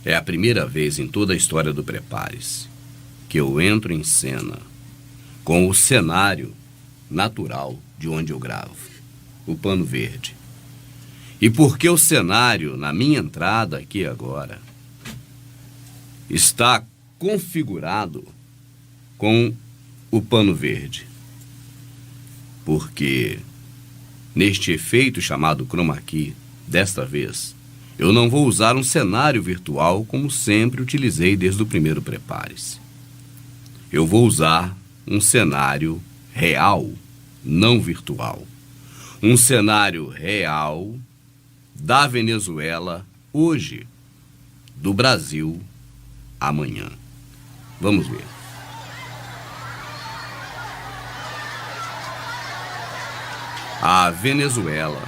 É a primeira vez em toda a história do Prepare-se que eu entro em cena com o cenário natural de onde eu gravo, o pano verde. E porque o cenário, na minha entrada aqui agora, está configurado com o pano verde. Porque neste efeito chamado chroma key, desta vez, eu não vou usar um cenário virtual como sempre utilizei desde o primeiro Prepare-se. Eu vou usar um cenário real, não virtual. Um cenário real da Venezuela hoje, do Brasil amanhã. Vamos ver. A Venezuela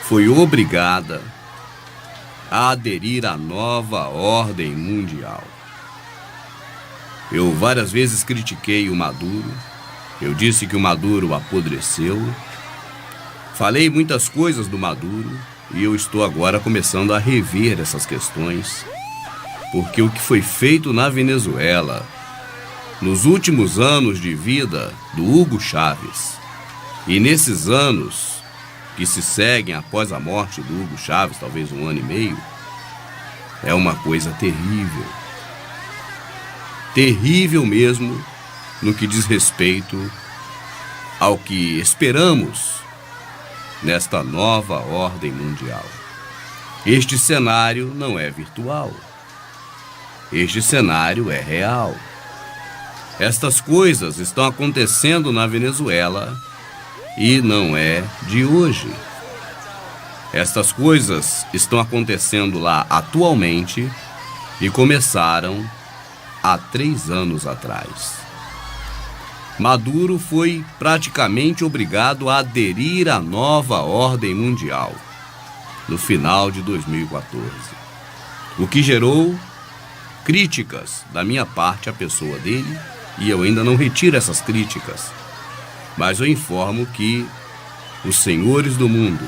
foi obrigada a aderir à nova ordem mundial. Eu várias vezes critiquei o Maduro, eu disse que o Maduro apodreceu, falei muitas coisas do Maduro e eu estou agora começando a rever essas questões, porque o que foi feito na Venezuela nos últimos anos de vida do Hugo Chávez e nesses anos que se seguem após a morte do Hugo Chávez, talvez 1 ano e meio, é uma coisa terrível. Terrível mesmo no que diz respeito ao que esperamos nesta nova ordem mundial. Este cenário não é virtual. Este cenário é real. Estas coisas estão acontecendo na Venezuela e não é de hoje. Estas coisas estão acontecendo lá atualmente e começaram há 3 anos atrás. Maduro foi praticamente obrigado a aderir à nova ordem mundial no final de 2014, o que gerou críticas da minha parte à pessoa dele, e eu ainda não retiro essas críticas, mas eu informo que os senhores do mundo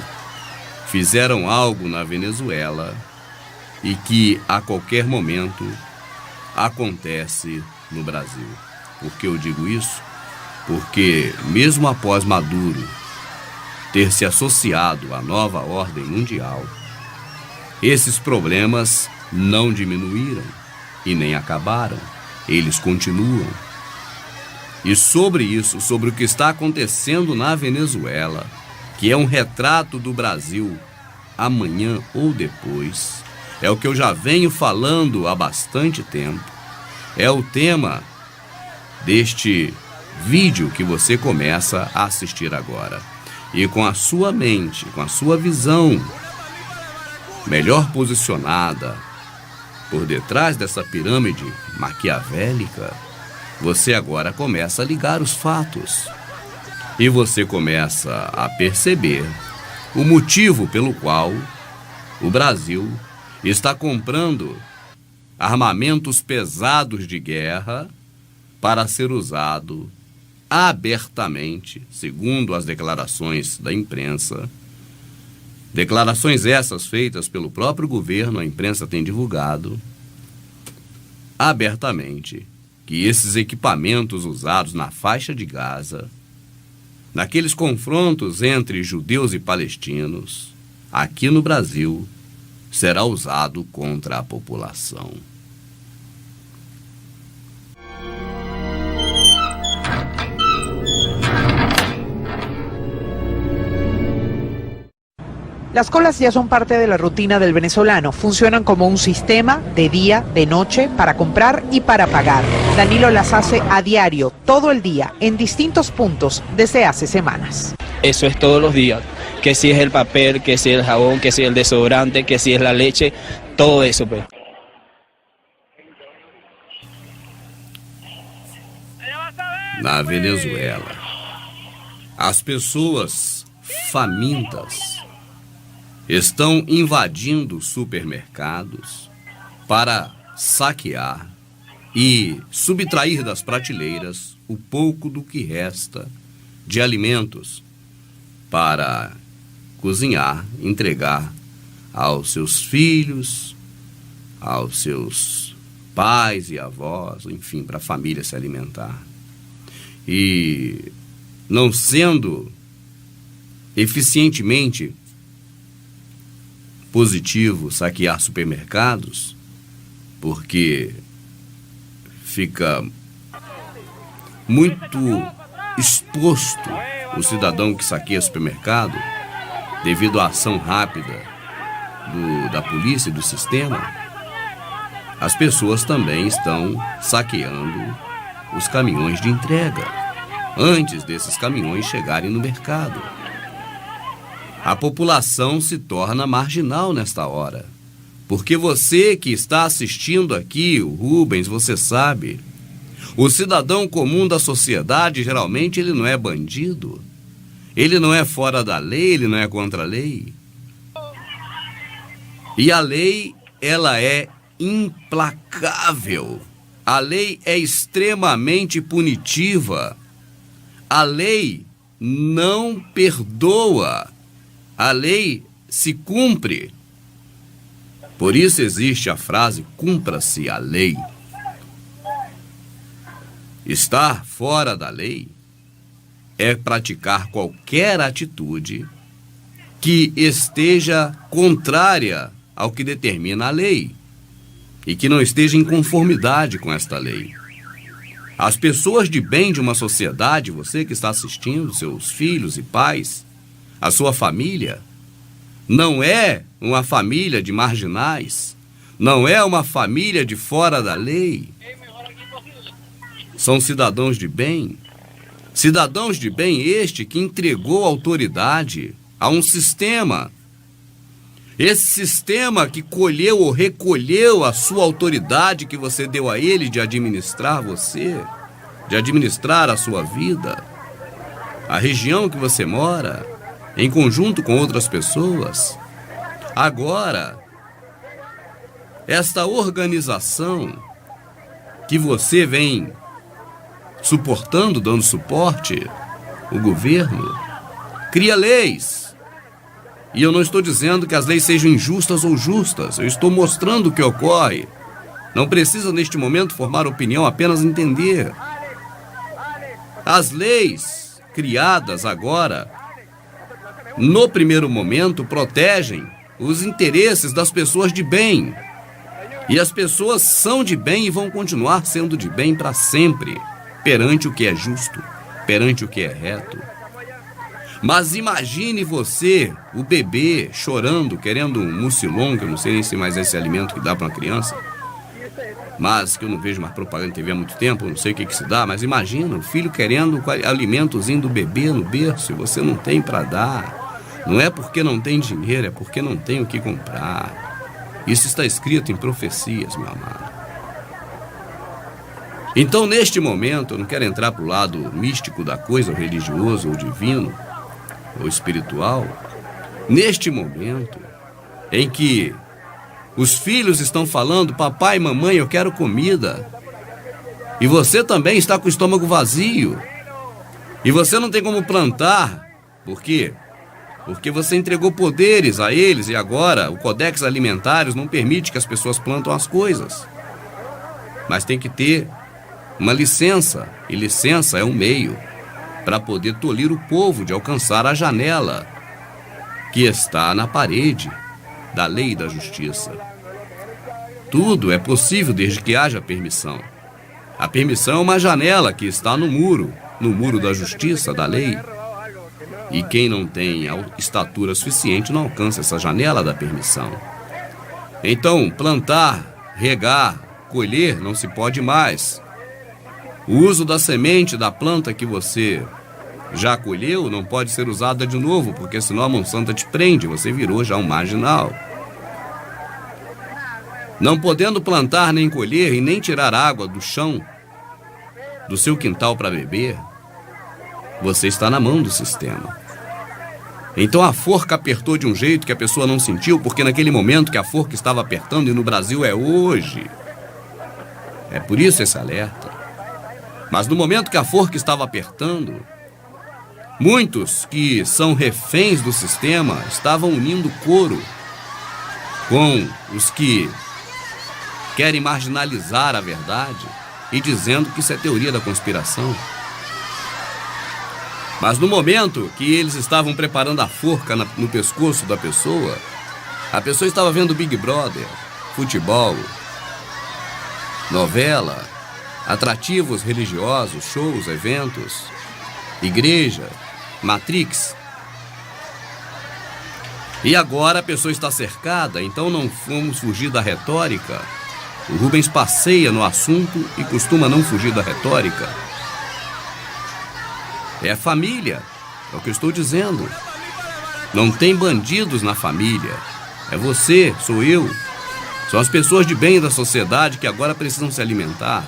fizeram algo na Venezuela e que a qualquer momento acontece no Brasil. Por que eu digo isso? Porque mesmo após Maduro ter se associado à nova ordem mundial, esses problemas não diminuíram e nem acabaram. Eles continuam. E sobre isso, sobre o que está acontecendo na Venezuela, que é um retrato do Brasil amanhã ou depois, é o que eu já venho falando há bastante tempo. É o tema deste vídeo que você começa a assistir agora. E com a sua mente, com a sua visão melhor posicionada por detrás dessa pirâmide maquiavélica, você agora começa a ligar os fatos. E você começa a perceber o motivo pelo qual o Brasil está comprando armamentos pesados de guerra para ser usado abertamente, segundo as declarações da imprensa. Declarações essas feitas pelo próprio governo, a imprensa tem divulgado abertamente que esses equipamentos usados na faixa de Gaza, naqueles confrontos entre judeus e palestinos, aqui no Brasil, será usado contra a população. Las colas ya son parte de la rutina del venezolano. Funcionan como un sistema de día, de noche, para comprar y para pagar. Danilo las hace a diario, todo el día, en distintos puntos, desde hace semanas. Eso es todos los días. Que si es el papel, que si es el jabón, que si es el desodorante, que si es la leche, todo eso, pues. Na Venezuela, as pessoas famintas estão invadindo supermercados para saquear e subtrair das prateleiras o pouco do que resta de alimentos para cozinhar, entregar aos seus filhos, aos seus pais e avós, enfim, para a família se alimentar. E não sendo eficientemente positivo saquear supermercados, porque fica muito exposto o cidadão que saqueia supermercado devido à ação rápida da polícia e do sistema. As pessoas também estão saqueando os caminhões de entrega antes desses caminhões chegarem no mercado. A população se torna marginal nesta hora, porque você que está assistindo aqui, o Rubens, você sabe, o cidadão comum da sociedade, geralmente, ele não é bandido, ele não é fora da lei, ele não é contra a lei. E a lei, ela é implacável. A lei é extremamente punitiva. A lei não perdoa. A lei se cumpre. Por isso existe a frase, cumpra-se a lei. Estar fora da lei é praticar qualquer atitude que esteja contrária ao que determina a lei e que não esteja em conformidade com esta lei. As pessoas de bem de uma sociedade, você que está assistindo, seus filhos e pais, a sua família, não é uma família de marginais, não é uma família de fora da lei. São cidadãos de bem este que entregou autoridade a um sistema. Esse sistema que colheu ou recolheu a sua autoridade que você deu a ele de administrar você, de administrar a sua vida, a região que você mora, em conjunto com outras pessoas. Agora, esta organização que você vem suportando, dando suporte, o governo, cria leis. E eu não estou dizendo que as leis sejam injustas ou justas, eu estou mostrando o que ocorre. Não precisa, neste momento, formar opinião, apenas entender. As leis criadas agora, no primeiro momento, protegem os interesses das pessoas de bem. E as pessoas são de bem e vão continuar sendo de bem para sempre, perante o que é justo, perante o que é reto. Mas imagine você, o bebê, chorando, querendo um mucilon, que eu não sei nem se mais é esse alimento que dá para uma criança, mas que eu não vejo mais propaganda na TV há muito tempo, eu não sei o que se dá, mas imagina o filho querendo alimentozinho do bebê no berço e você não tem para dar. Não é porque não tem dinheiro, é porque não tem o que comprar. Isso está escrito em profecias, meu amado. Então, neste momento, eu não quero entrar para o lado místico da coisa, ou religioso, ou divino, ou espiritual. Neste momento em que os filhos estão falando, papai, mamãe, eu quero comida, e você também está com o estômago vazio, e você não tem como plantar. Por quê? Porque você entregou poderes a eles e agora o Codex Alimentários não permite que as pessoas plantam as coisas. Mas tem que ter uma licença, e licença é um meio para poder tolir o povo de alcançar a janela que está na parede da lei e da justiça. Tudo é possível desde que haja permissão. A permissão é uma janela que está no muro da justiça, da lei. E quem não tem a estatura suficiente não alcança essa janela da permissão. Então, plantar, regar, colher não se pode mais. O uso da semente da planta que você já colheu não pode ser usada de novo, porque senão a Monsanto te prende, você virou já um marginal. Não podendo plantar nem colher e nem tirar água do chão do seu quintal para beber, você está na mão do sistema. Então a forca apertou de um jeito que a pessoa não sentiu, porque naquele momento que a forca estava apertando, e no Brasil é hoje. É por isso esse alerta. Mas no momento que a forca estava apertando, muitos que são reféns do sistema estavam unindo coro com os que querem marginalizar a verdade e dizendo que isso é teoria da conspiração. Mas no momento que eles estavam preparando a forca no pescoço da pessoa, a pessoa estava vendo Big Brother, futebol, novela, atrativos religiosos, shows, eventos, igreja, Matrix. E agora a pessoa está cercada, então não vamos fugir da retórica. O Rubens passeia no assunto e costuma não fugir da retórica. É a família, é o que eu estou dizendo. Não tem bandidos na família. É você, sou eu. São as pessoas de bem da sociedade que agora precisam se alimentar.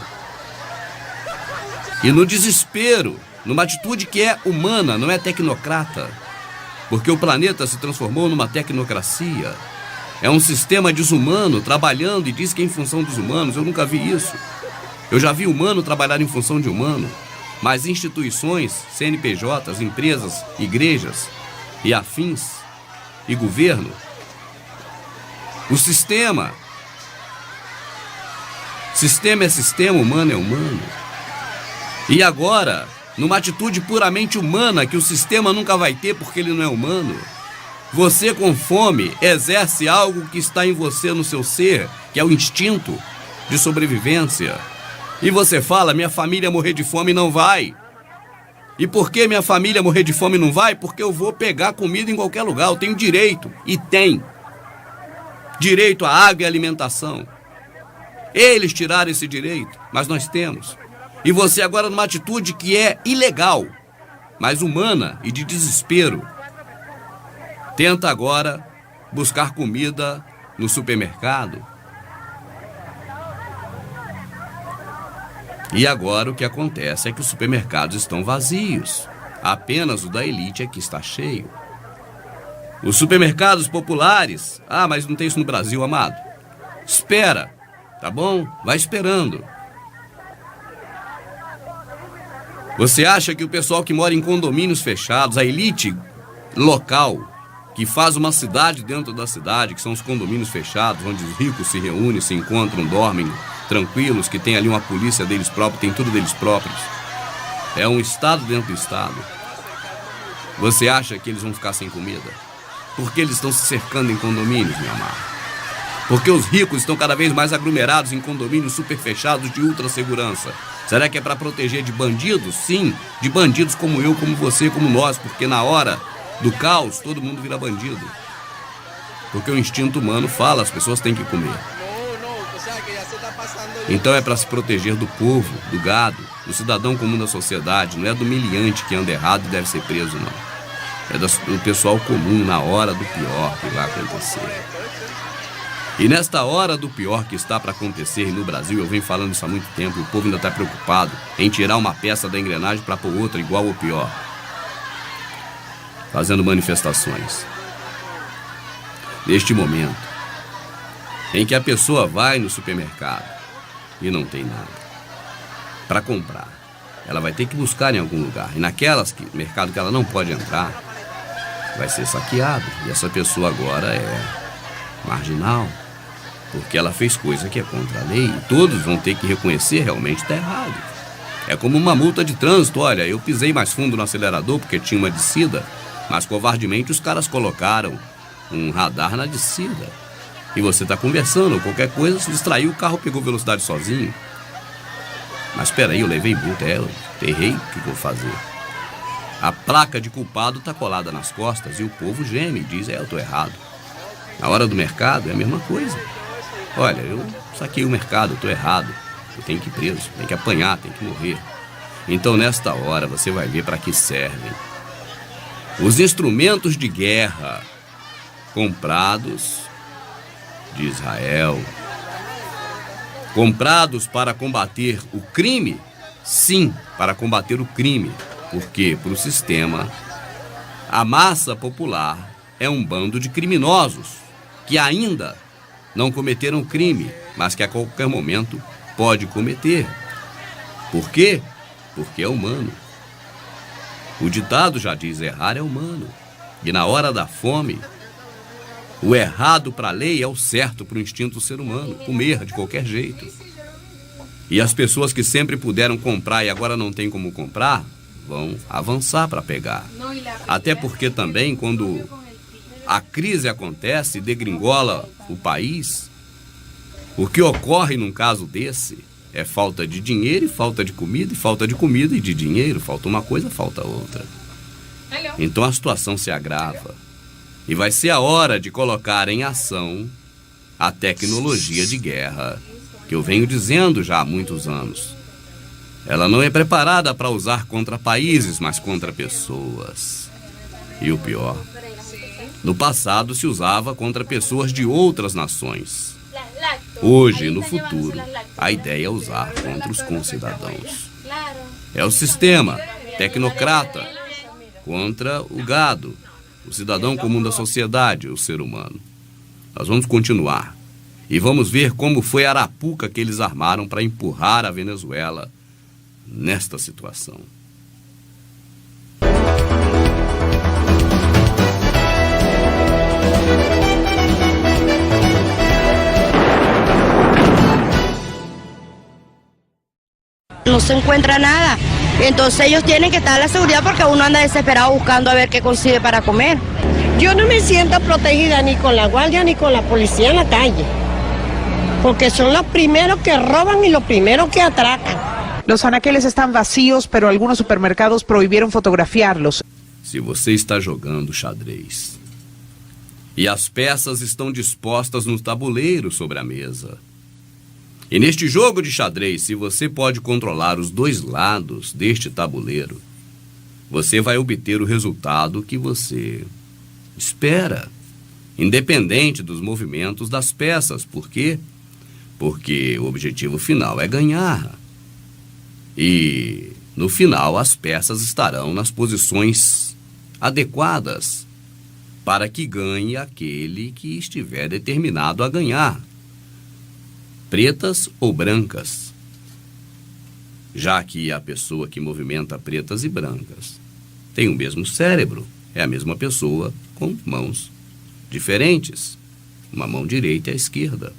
E no desespero, numa atitude que é humana, não é tecnocrata. Porque o planeta se transformou numa tecnocracia. É um sistema desumano trabalhando e diz que é em função dos humanos. Eu nunca vi isso. Eu já vi humano trabalhar em função de humano. Mas instituições, CNPJs, empresas, igrejas e afins e governo, o sistema é sistema, humano é humano. E agora, numa atitude puramente humana que o sistema nunca vai ter porque ele não é humano, você com fome exerce algo que está em você, no seu ser, que é o instinto de sobrevivência. E você fala, minha família morrer de fome não vai. E por que minha família morrer de fome não vai? Porque eu vou pegar comida em qualquer lugar, eu tenho direito, e tem. Direito à água e alimentação. Eles tiraram esse direito, mas nós temos. E você agora numa atitude que é ilegal, mas humana e de desespero, tenta agora buscar comida no supermercado. E agora o que acontece é que os supermercados estão vazios. Apenas o da elite é que está cheio. Os supermercados populares... Ah, mas não tem isso no Brasil, amado. Espera, tá bom? Vai esperando. Você acha que o pessoal que mora em condomínios fechados, a elite local, que faz uma cidade dentro da cidade, que são os condomínios fechados, onde os ricos se reúnem, se encontram, dormem tranquilos, que tem ali uma polícia deles próprios, tem tudo deles próprios. É um estado dentro do estado. Você acha que eles vão ficar sem comida? Porque eles estão se cercando em condomínios, meu amado. Porque os ricos estão cada vez mais aglomerados em condomínios super fechados de ultra segurança. Será que é para proteger de bandidos? Sim, de bandidos como eu, como você, como nós, porque na hora do caos todo mundo vira bandido. Porque o instinto humano fala, as pessoas têm que comer. Então é para se proteger do povo, do gado, do cidadão comum da sociedade. Não é do humilhante que anda errado e deve ser preso, não. É do pessoal comum na hora do pior que vai acontecer. E nesta hora do pior que está para acontecer no Brasil, eu venho falando isso há muito tempo, o povo ainda está preocupado em tirar uma peça da engrenagem para pôr outra igual ou pior. Fazendo manifestações. Neste momento em que a pessoa vai no supermercado e não tem nada para comprar, ela vai ter que buscar em algum lugar. E naquelas mercado que ela não pode entrar, vai ser saqueado. E essa pessoa agora é marginal, porque ela fez coisa que é contra a lei. E todos vão ter que reconhecer, realmente está errado. É como uma multa de trânsito. Olha, eu pisei mais fundo no acelerador porque tinha uma descida, mas covardemente os caras colocaram um radar na descida. E você está conversando, qualquer coisa, se distraiu, o carro pegou velocidade sozinho. Mas espera aí, eu levei multa, eu errei, o que vou fazer? A placa de culpado está colada nas costas e o povo geme e diz, eu estou errado. Na hora do mercado é a mesma coisa. Olha, eu saquei o mercado, eu estou errado. Eu tenho que ir preso, tenho que apanhar, tenho que morrer. Então nesta hora você vai ver para que servem os instrumentos de guerra comprados de Israel, comprados para combater o crime? Sim, para combater o crime, porque para o sistema, a massa popular é um bando de criminosos que ainda não cometeram crime, mas que a qualquer momento pode cometer. Por quê? Porque é humano. O ditado já diz, errar é humano. E na hora da fome, O errado para a lei é o certo para o instinto do ser humano, comer de qualquer jeito. E as pessoas que sempre puderam comprar e agora não têm como comprar, vão avançar para pegar. Até porque também, quando a crise acontece e degringola o país, o que ocorre num caso desse é falta de dinheiro e falta de comida, e falta de comida e de dinheiro. Falta uma coisa, falta outra. Então a situação se agrava. E vai ser a hora de colocar em ação a tecnologia de guerra, que eu venho dizendo já há muitos anos. Ela não é preparada para usar contra países, mas contra pessoas. E o pior, no passado se usava contra pessoas de outras nações. Hoje, no futuro, a ideia é usar contra os concidadãos. É o sistema tecnocrata contra o gado, o cidadão comum da sociedade, o ser humano. Nós vamos continuar e vamos ver como foi a arapuca que eles armaram para empurrar a Venezuela nesta situação. No se encuentra nada, entonces ellos tienen que estar a la seguridad porque uno anda desesperado buscando a ver qué consigue para comer. Yo no me siento protegida ni con la guardia ni con la policía en la calle, porque son los primeros que roban y los primeros que atracan. Los anaqueles están vacíos, pero algunos supermercados prohibieron fotografiarlos. Se você está jogando xadrez e as peças estão dispostas no tabuleiro sobre a mesa, e neste jogo de xadrez, se você pode controlar os dois lados deste tabuleiro, você vai obter o resultado que você espera, independente dos movimentos das peças. Por quê? Porque o objetivo final é ganhar. E, no final, as peças estarão nas posições adequadas para que ganhe aquele que estiver determinado a ganhar. Pretas ou brancas, já que a pessoa que movimenta pretas e brancas tem o mesmo cérebro, é a mesma pessoa com mãos diferentes, uma mão direita e a esquerda,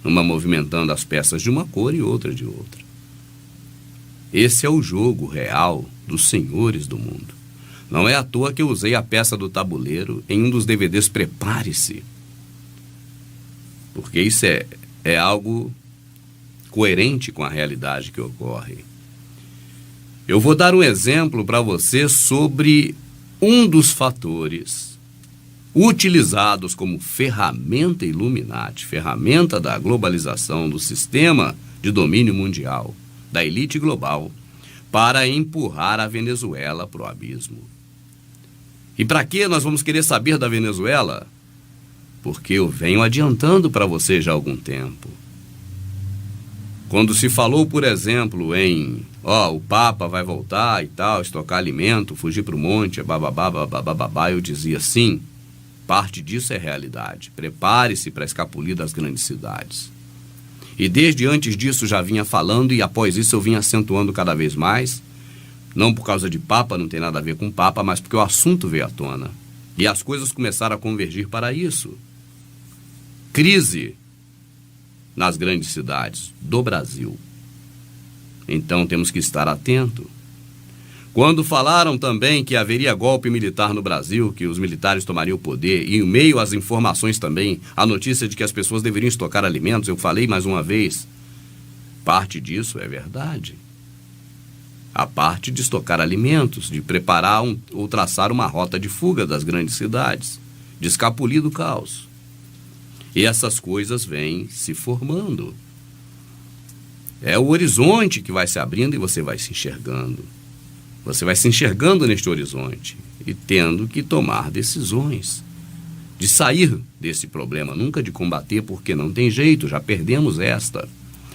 uma movimentando as peças de uma cor e outra de outra. Esse é o jogo real dos senhores do mundo. Não é à toa que eu usei a peça do tabuleiro em um dos DVDs Prepare-se, porque isso é algo coerente com a realidade que ocorre. Eu vou dar um exemplo para você sobre um dos fatores utilizados como ferramenta Illuminati, ferramenta da globalização, do sistema de domínio mundial, da elite global, para empurrar a Venezuela para o abismo. E para que nós vamos querer saber da Venezuela? Porque eu venho adiantando para você já há algum tempo. Quando se falou, por exemplo, em o Papa vai voltar e tal, estocar alimento, fugir para o monte, bababá, eu dizia sim, parte disso é realidade. Prepare-se para escapulir das grandes cidades. E desde antes disso já vinha falando, e após isso eu vinha acentuando cada vez mais, não por causa de Papa, não tem nada a ver com Papa, mas porque o assunto veio à tona. E as coisas começaram a convergir para isso. Crise nas grandes cidades do Brasil. Então temos que estar atento. Quando falaram também que haveria golpe militar no Brasil, que os militares tomariam o poder, e em meio às informações também, a notícia de que as pessoas deveriam estocar alimentos, eu falei mais uma vez, parte disso é verdade. A parte de estocar alimentos, de preparar ou traçar uma rota de fuga das grandes cidades, de escapulir do caos. E essas coisas vêm se formando. É o horizonte que vai se abrindo e você vai se enxergando. Você vai se enxergando neste horizonte e tendo que tomar decisões de sair desse problema, nunca de combater, porque não tem jeito, já perdemos esta.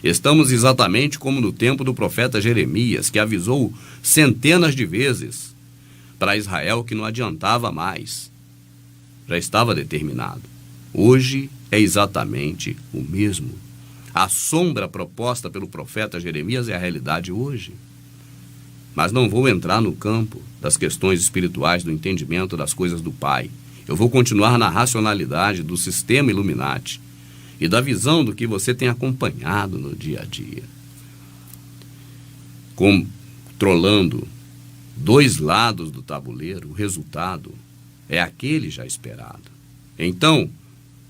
Estamos exatamente como no tempo do profeta Jeremias, que avisou centenas de vezes para Israel que não adiantava mais. Já estava determinado. Hoje é exatamente o mesmo. A sombra proposta pelo profeta Jeremias é a realidade hoje. Mas não vou entrar no campo das questões espirituais, do entendimento das coisas do Pai. Eu vou continuar na racionalidade do sistema Illuminati e da visão do que você tem acompanhado no dia a dia. Controlando dois lados do tabuleiro, o resultado é aquele já esperado. Então,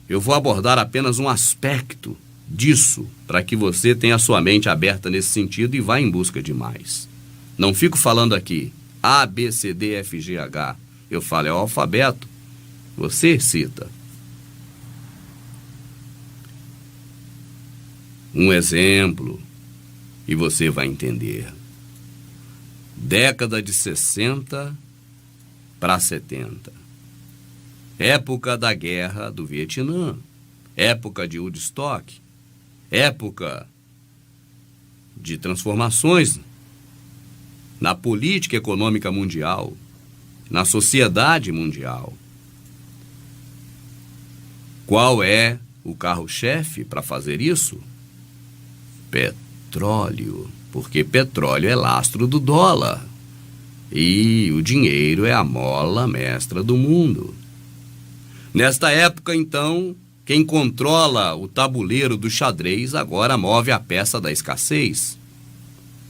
eu vou abordar apenas um aspecto disso para que você tenha a sua mente aberta nesse sentido e vá em busca de mais. Não fico falando aqui A, B, C, D, F, G, H. Eu falo é o alfabeto. Você cita. Um exemplo e você vai entender. Década de 60 para 70. Época da guerra do Vietnã. Época de Woodstock. Época de transformações na política econômica mundial, na sociedade mundial. Qual é o carro-chefe para fazer isso? Petróleo, porque petróleo é lastro do dólar e o dinheiro é a mola mestra do mundo. Nesta época, então, quem controla o tabuleiro do xadrez agora move a peça da escassez.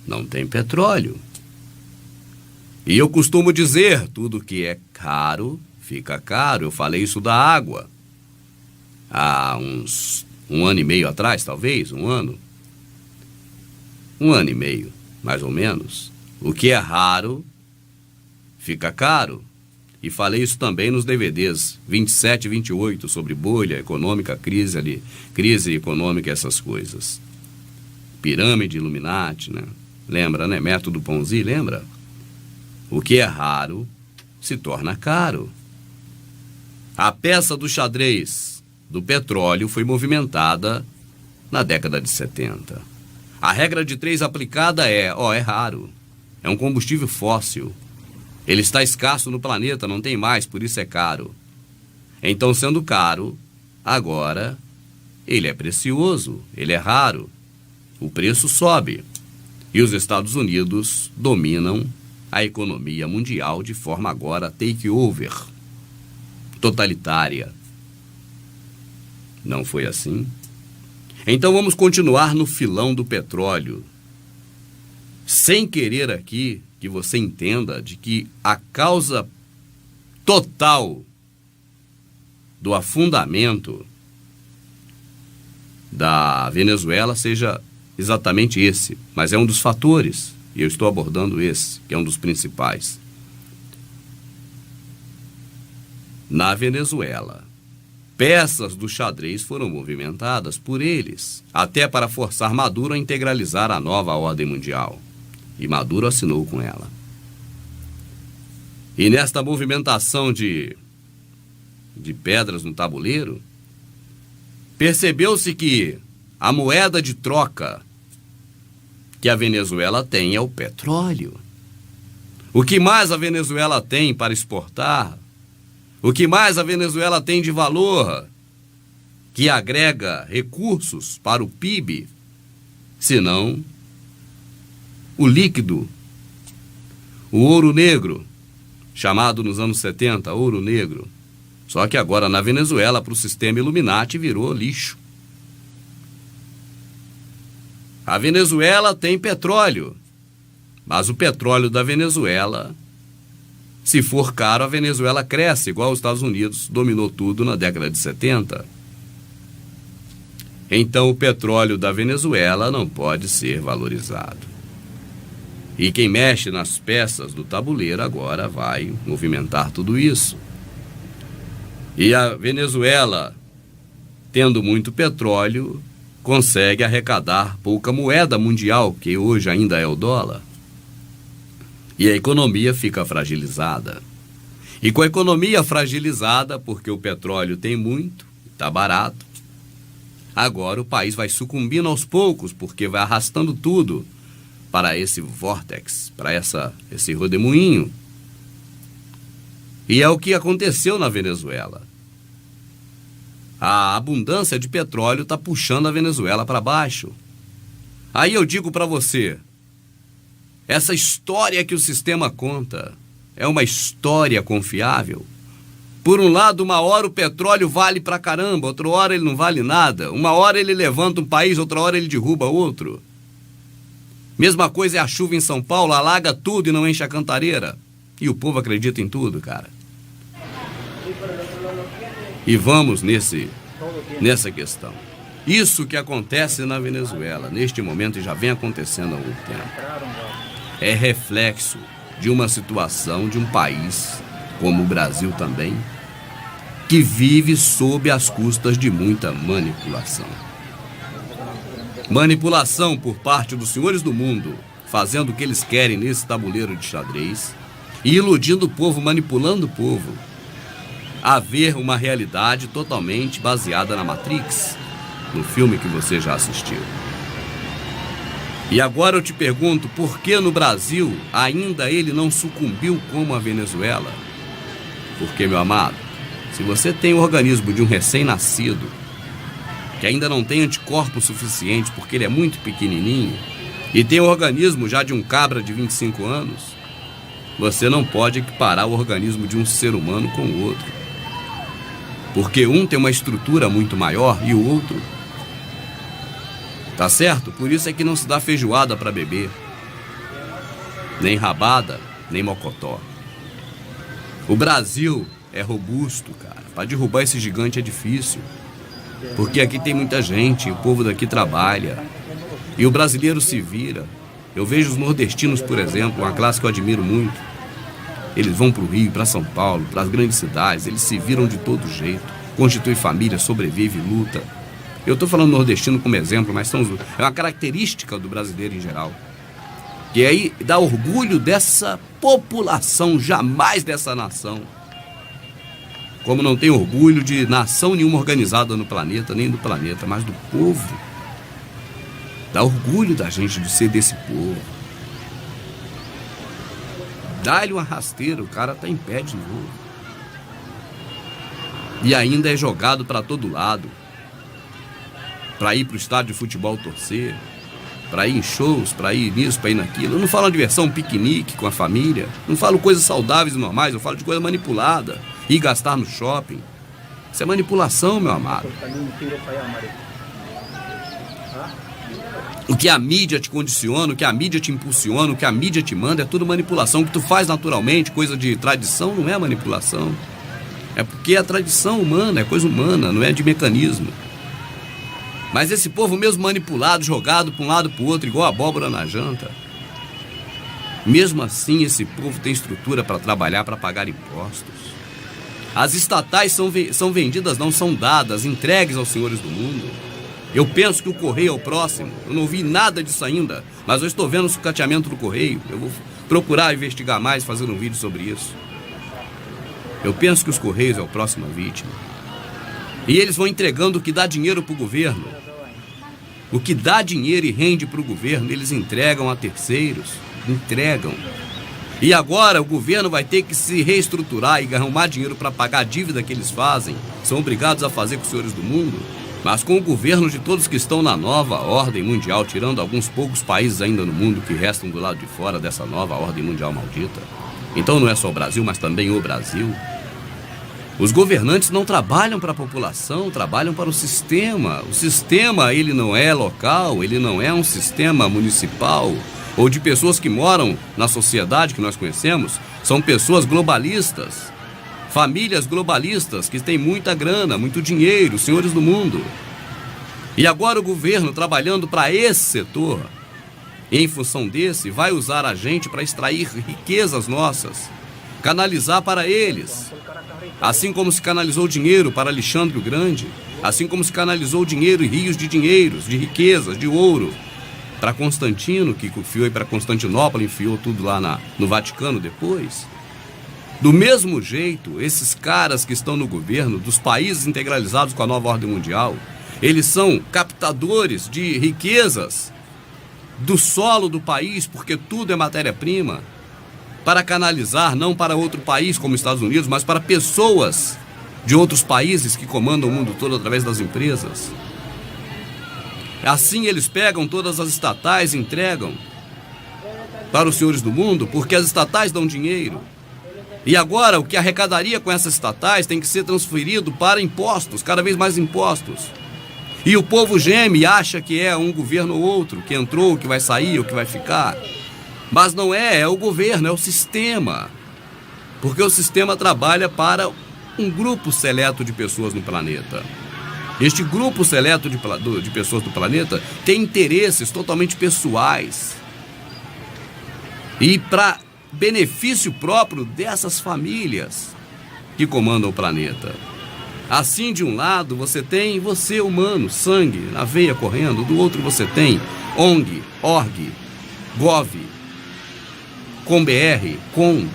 Não tem petróleo. E eu costumo dizer, tudo que é caro, fica caro. Eu falei isso da água há um ano e meio atrás, talvez, um ano e meio, mais ou menos. O que é raro, fica caro. E falei isso também nos DVDs 27 e 28, sobre bolha econômica, crise econômica, essas coisas. Pirâmide Illuminati, né? Lembra, né? Método Ponzi, lembra? O que é raro se torna caro. A peça do xadrez do petróleo foi movimentada na década de 70. A regra de 3 aplicada é raro. É um combustível fóssil. Ele está escasso no planeta, não tem mais, por isso é caro. Então, sendo caro, agora ele é precioso, ele é raro. O preço sobe. E os Estados Unidos dominam a economia mundial de forma agora take-over, totalitária. Não foi assim? Então vamos continuar no filão do petróleo. Sem querer aqui que você entenda de que a causa total do afundamento da Venezuela seja exatamente esse, mas é um dos fatores, e eu estou abordando esse, que é um dos principais. Na Venezuela, peças do xadrez foram movimentadas por eles, até para forçar Maduro a integralizar a nova ordem mundial. E Maduro assinou com ela. E nesta movimentação de pedras no tabuleiro, percebeu-se que a moeda de troca que a Venezuela tem é o petróleo. O que mais a Venezuela tem para exportar, o que mais a Venezuela tem de valor, que agrega recursos para o PIB, senão o líquido, o ouro negro, chamado nos anos 70 ouro negro. Só que agora na Venezuela, para o sistema Illuminati, virou lixo. A Venezuela tem petróleo, mas o petróleo da Venezuela, se for caro, a Venezuela cresce, igual os Estados Unidos dominou tudo na década de 70. Então o petróleo da Venezuela não pode ser valorizado. E quem mexe nas peças do tabuleiro agora vai movimentar tudo isso. E a Venezuela, tendo muito petróleo, consegue arrecadar pouca moeda mundial, que hoje ainda é o dólar. E a economia fica fragilizada. E com a economia fragilizada, porque o petróleo tem muito, está barato, agora o país vai sucumbindo aos poucos, porque vai arrastando tudo para esse vórtex, para esse rodemoinho. E é o que aconteceu na Venezuela. A abundância de petróleo está puxando a Venezuela para baixo. Aí eu digo para você, essa história que o sistema conta é uma história confiável? Por um lado, uma hora o petróleo vale pra caramba, outra hora ele não vale nada. Uma hora ele levanta um país, outra hora ele derruba outro. Mesma coisa é a chuva em São Paulo, alaga tudo e não enche a cantareira. E o povo acredita em tudo, cara. E vamos nessa questão. Isso que acontece na Venezuela, neste momento, e já vem acontecendo há algum tempo, é reflexo de uma situação de um país, como o Brasil também, que vive sob as custas de muita manipulação. Manipulação por parte dos senhores do mundo, fazendo o que eles querem nesse tabuleiro de xadrez e iludindo o povo, manipulando o povo a ver uma realidade totalmente baseada na Matrix, no filme que você já assistiu. E agora eu te pergunto, por que no Brasil ainda ele não sucumbiu como a Venezuela? Porque, meu amado, se você tem o organismo de um recém-nascido, que ainda não tem anticorpos suficientes porque ele é muito pequenininho, e tem o organismo já de um cabra de 25 anos, você não pode equiparar o organismo de um ser humano com o outro. Porque um tem uma estrutura muito maior e o outro... Tá certo? Por isso é que não se dá feijoada para beber. Nem rabada, nem mocotó. O Brasil é robusto, cara. Para derrubar esse gigante é difícil. Porque aqui tem muita gente, o povo daqui trabalha. E o brasileiro se vira. Eu vejo os nordestinos, por exemplo, uma classe que eu admiro muito. Eles vão para o Rio, para São Paulo, para as grandes cidades. Eles se viram de todo jeito. Constituem família, sobrevive, luta. Eu estou falando nordestino como exemplo, mas é uma característica do brasileiro em geral. E aí dá orgulho dessa população, jamais dessa nação. Como não tem orgulho de nação nenhuma organizada no planeta, nem do planeta, mas do povo. Dá orgulho da gente de ser desse povo. Dá-lhe uma rasteira, o cara tá em pé de novo. E ainda é jogado para todo lado. Para ir para o estádio de futebol torcer, para ir em shows, para ir nisso, para ir naquilo. Eu não falo de diversão, piquenique com a família. Não falo coisas saudáveis e normais, eu falo de coisa manipulada. Ir gastar no shopping. Isso é manipulação, meu amado. O que a mídia te condiciona, o que a mídia te impulsiona, o que a mídia te manda é tudo manipulação. O que tu faz naturalmente, coisa de tradição, não é manipulação. É porque é a tradição humana, é coisa humana, não é de mecanismo. Mas esse povo mesmo manipulado, jogado para um lado para o outro, igual abóbora na janta, mesmo assim esse povo tem estrutura para trabalhar, para pagar impostos. As estatais são vendidas, não são dadas, entregues aos senhores do mundo. Eu penso que o Correio é o próximo. Eu não vi nada disso ainda, mas eu estou vendo o sucateamento do Correio. Eu vou procurar investigar mais, fazer um vídeo sobre isso. Eu penso que os Correios é a próxima vítima. E eles vão entregando o que dá dinheiro para o governo. O que dá dinheiro e rende para o governo, eles entregam a terceiros. Entregam. E agora o governo vai ter que se reestruturar e arrumar dinheiro para pagar a dívida que eles fazem. São obrigados a fazer com os senhores do mundo. Mas com o governo de todos que estão na nova ordem mundial, tirando alguns poucos países ainda no mundo que restam do lado de fora dessa nova ordem mundial maldita. Então não é só o Brasil, mas também o Brasil. Os governantes não trabalham para a população, trabalham para o sistema. O sistema, ele não é local, ele não é um sistema municipal ou de pessoas que moram na sociedade que nós conhecemos. São pessoas globalistas, famílias globalistas que têm muita grana, muito dinheiro, senhores do mundo. E agora o governo, trabalhando para esse setor, em função desse, vai usar a gente para extrair riquezas nossas, canalizar para eles. Assim como se canalizou dinheiro para Alexandre o Grande, assim como se canalizou dinheiro e rios de dinheiros, de riquezas, de ouro, para Constantino, que foi para Constantinopla, enfiou tudo lá no Vaticano depois. Do mesmo jeito, esses caras que estão no governo, dos países integralizados com a nova ordem mundial, eles são captadores de riquezas do solo do país, porque tudo é matéria-prima, para canalizar não para outro país como os Estados Unidos, mas para pessoas de outros países que comandam o mundo todo através das empresas. Assim eles pegam todas as estatais e entregam para os senhores do mundo, porque as estatais dão dinheiro. E agora, o que arrecadaria com essas estatais tem que ser transferido para impostos, cada vez mais impostos. E o povo geme e acha que é um governo ou outro, que entrou, que vai sair ou que vai ficar. Mas não é o governo, é o sistema. Porque o sistema trabalha para um grupo seleto de pessoas no planeta. Este grupo seleto de pessoas do planeta tem interesses totalmente pessoais. E para benefício próprio dessas famílias que comandam o planeta. Assim, de um lado, você tem você humano, sangue na veia correndo. Do outro, você tem ONG, ORG, GOV, COMBR, COM.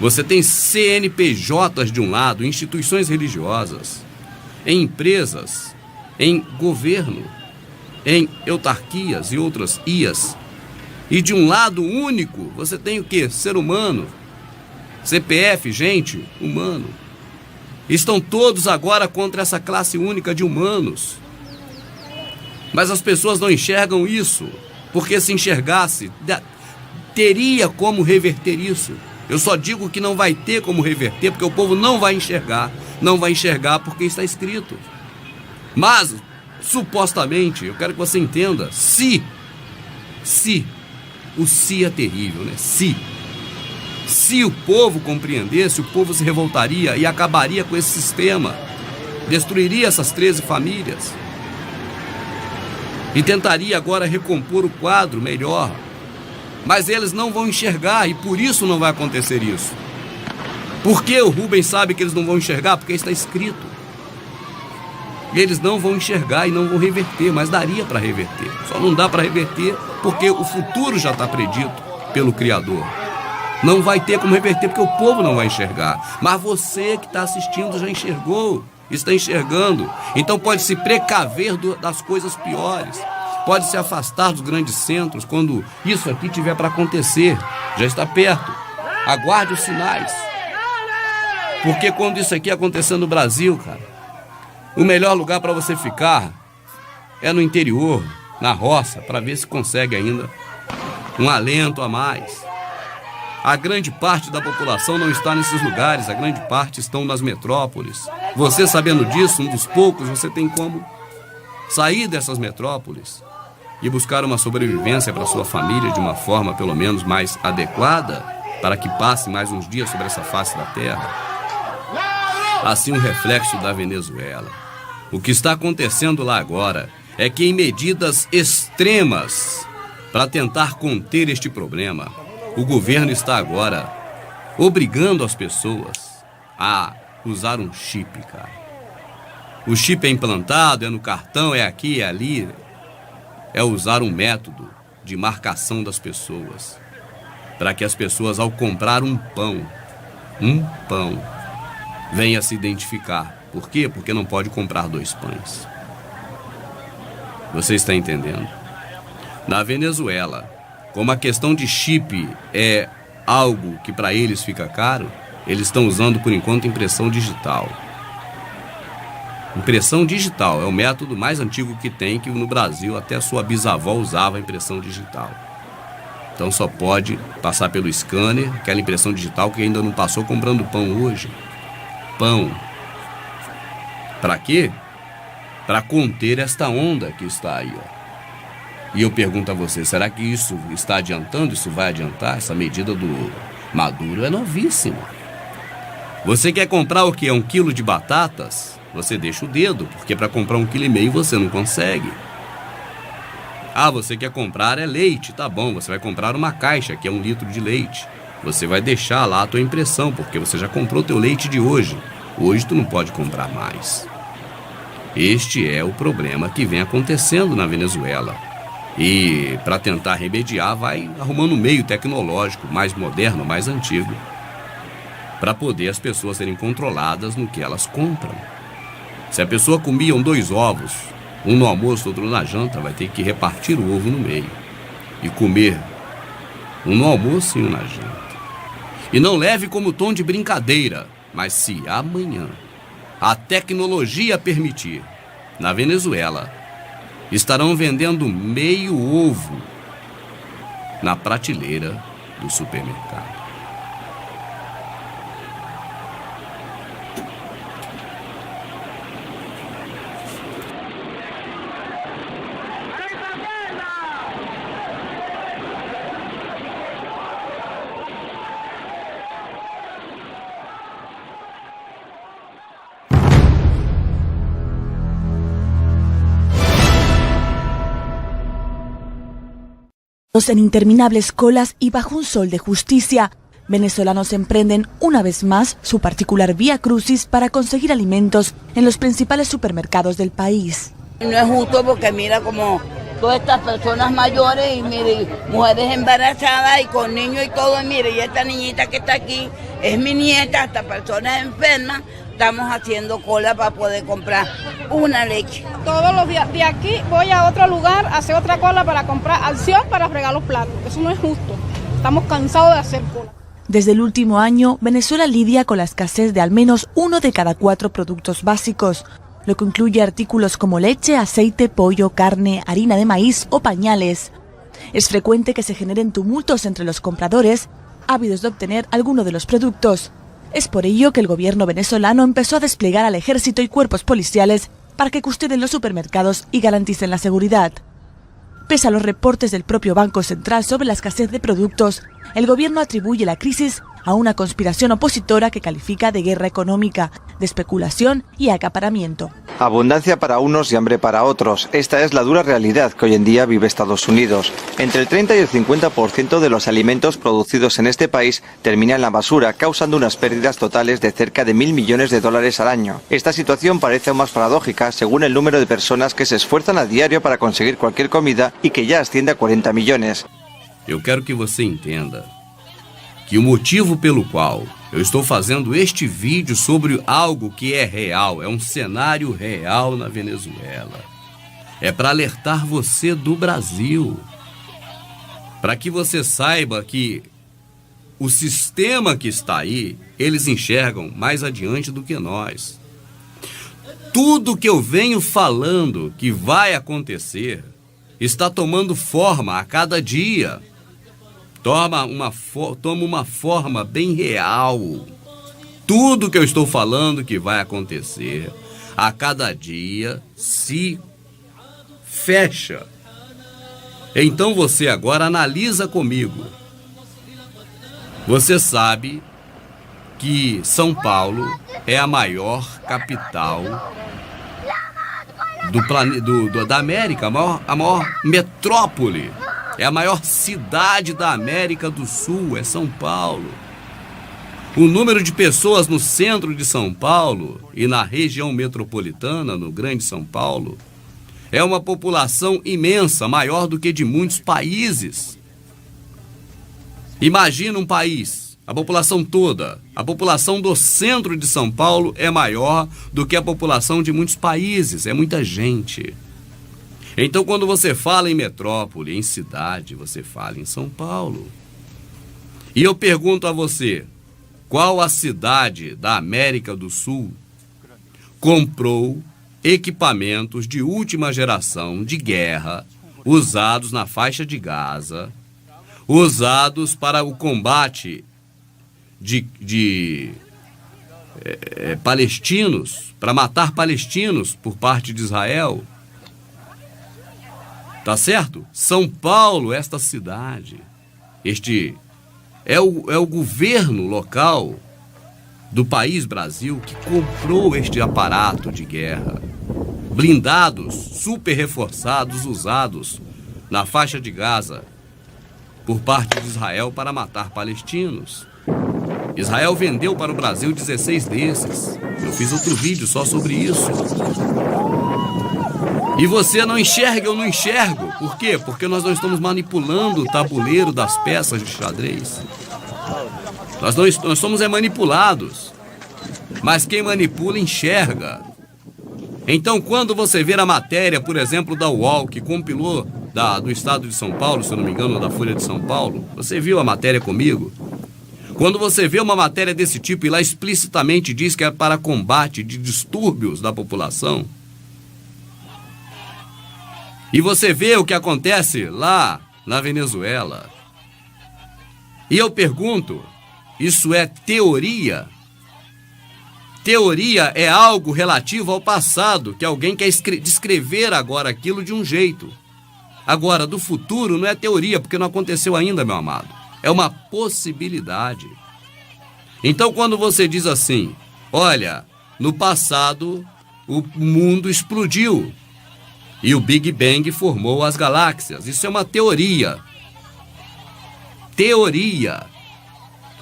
Você tem CNPJs de um lado, instituições religiosas, em empresas, em governo, em autarquias e outras IAs. E de um lado único, você tem o quê? Ser humano, CPF, gente, humano. Estão todos agora contra essa classe única de humanos. Mas as pessoas não enxergam isso, porque se enxergasse, teria como reverter isso. Eu só digo que não vai ter como reverter, porque o povo não vai enxergar. Não vai enxergar porque está escrito. Mas, supostamente, eu quero que você entenda, se, o se é terrível, né? Se o povo compreendesse, o povo se revoltaria e acabaria com esse sistema. Destruiria essas 13 famílias. E tentaria agora recompor o quadro melhor. Mas eles não vão enxergar e por isso não vai acontecer isso. Por que o Rubens sabe que eles não vão enxergar? Porque está escrito. Eles não vão enxergar e não vão reverter, mas daria para reverter. Só não dá para reverter porque o futuro já está predito pelo Criador. Não vai ter como reverter porque o povo não vai enxergar. Mas você que está assistindo já enxergou, está enxergando. Então pode se precaver das coisas piores. Pode se afastar dos grandes centros quando isso aqui tiver para acontecer. Já está perto. Aguarde os sinais. Porque quando isso aqui acontecer no Brasil, cara, o melhor lugar para você ficar é no interior, na roça, para ver se consegue ainda um alento a mais. A grande parte da população não está nesses lugares, a grande parte estão nas metrópoles. Você sabendo disso, um dos poucos, você tem como sair dessas metrópoles e buscar uma sobrevivência para sua família de uma forma pelo menos mais adequada, para que passe mais uns dias sobre essa face da terra. Assim, um reflexo da Venezuela. O que está acontecendo lá agora é que em medidas extremas para tentar conter este problema, o governo está agora obrigando as pessoas a usar um chip, cara. O chip é implantado, é no cartão, é aqui, é ali. É usar um método de marcação das pessoas, para que as pessoas, ao comprar um pão, venha se identificar. Por quê? Porque não pode comprar 2 pães. Você está entendendo? Na Venezuela, como a questão de chip é algo que para eles fica caro, eles estão usando por enquanto impressão digital. Impressão digital é o método mais antigo que tem, que no Brasil até sua bisavó usava a impressão digital. Então só pode passar pelo scanner, aquela impressão digital que ainda não passou comprando pão hoje. Pão. Para quê? Para conter esta onda que está aí, ó. E eu pergunto a você, será que isso está adiantando? Isso vai adiantar? Essa medida do Maduro é novíssima. Você quer comprar o quê? 1 quilo de batatas? Você deixa o dedo, porque para comprar 1,5 kg você não consegue. Ah, você quer comprar leite, tá bom, você vai comprar uma caixa, que é 1 litro de leite. Você vai deixar lá a tua impressão, porque você já comprou teu leite de hoje. Hoje tu não pode comprar mais. Este é o problema que vem acontecendo na Venezuela. E para tentar remediar, vai arrumando um meio tecnológico mais moderno, mais antigo, para poder as pessoas serem controladas no que elas compram. Se a pessoa comia 2 ovos, um no almoço, outro na janta, vai ter que repartir o ovo no meio e comer um no almoço e um na janta. E não leve como tom de brincadeira, mas se amanhã a tecnologia permitir, na Venezuela, estarão vendendo meio ovo na prateleira do supermercado. En interminables colas y bajo un sol de justicia, venezolanos emprenden una vez más su particular vía crucis para conseguir alimentos en los principales supermercados del país. No es justo porque mira como todas estas personas mayores y mire, mujeres embarazadas y con niños y todo, y mire, y esta niñita que está aquí es mi nieta, hasta personas enfermas, estamos haciendo cola para poder comprar una leche. Todos los días de aquí voy a otro lugar a hacer otra cola para comprar acción para fregar los platos. Eso no es justo. Estamos cansados de hacer cola. Desde el último año, Venezuela lidia con la escasez de al menos 1 de cada 4 productos básicos, lo que incluye artículos como leche, aceite, pollo, carne, harina de maíz o pañales. Es frecuente que se generen tumultos entre los compradores, ávidos de obtener alguno de los productos. Es por ello que el gobierno venezolano empezó a desplegar al ejército y cuerpos policiales para que custodien los supermercados y garanticen la seguridad. Pese a los reportes del propio Banco Central sobre la escasez de productos, el gobierno atribuye la crisis a una conspiración opositora que califica de guerra económica, de especulación y acaparamiento. Abundancia para unos y hambre para otros. Esta es la dura realidad que hoy en día vive Estados Unidos. Entre el 30 y el 50% de los alimentos producidos en este país termina en la basura, causando unas pérdidas totales de cerca de $1.000 millones al año. Esta situación parece aún más paradójica según el número de personas que se esfuerzan a diario para conseguir cualquier comida y que ya asciende a 40 millones. Eu quero que você entenda que o motivo pelo qual eu estou fazendo este vídeo sobre algo que é real, é um cenário real na Venezuela, é para alertar você do Brasil, para que você saiba que o sistema que está aí, eles enxergam mais adiante do que nós. Tudo que eu venho falando que vai acontecer está tomando forma a cada dia. Toma uma forma bem real. Tudo que eu estou falando que vai acontecer a cada dia se fecha. Então você agora analisa comigo. Você sabe que São Paulo é a maior capital da América, a maior metrópole. É a maior cidade da América do Sul, é São Paulo. O número de pessoas no centro de São Paulo e na região metropolitana, no Grande São Paulo, é uma população imensa, maior do que de muitos países. Imagina um país, a população toda, a população do centro de São Paulo é maior do que a população de muitos países, é muita gente. Então, quando você fala em metrópole, em cidade, você fala em São Paulo. E eu pergunto a você, qual a cidade da América do Sul comprou equipamentos de última geração de guerra, usados na faixa de Gaza, usados para o combate de palestinos, para matar palestinos por parte de Israel? Tá certo? São Paulo, esta cidade, este é o governo local do país Brasil que comprou este aparato de guerra. Blindados, super reforçados, usados na faixa de Gaza por parte de Israel para matar palestinos. Israel vendeu para o Brasil 16 desses. Eu fiz outro vídeo só sobre isso. E você não enxerga, eu não enxergo. Por quê? Porque nós não estamos manipulando o tabuleiro das peças de xadrez. Nós somos manipulados. Mas quem manipula enxerga. Então, quando você ver a matéria, por exemplo, da UOL, que compilou do estado de São Paulo, se eu não me engano, da Folha de São Paulo, você viu a matéria comigo? Quando você vê uma matéria desse tipo e lá explicitamente diz que é para combate de distúrbios da população, e você vê o que acontece lá na Venezuela, e eu pergunto, isso é teoria? Teoria é algo relativo ao passado, que alguém quer descrever agora aquilo de um jeito. Agora, do futuro não é teoria, porque não aconteceu ainda, meu amado. É uma possibilidade. Então, quando você diz assim, olha, no passado o mundo explodiu e o Big Bang formou as galáxias. Isso é uma teoria. teoria.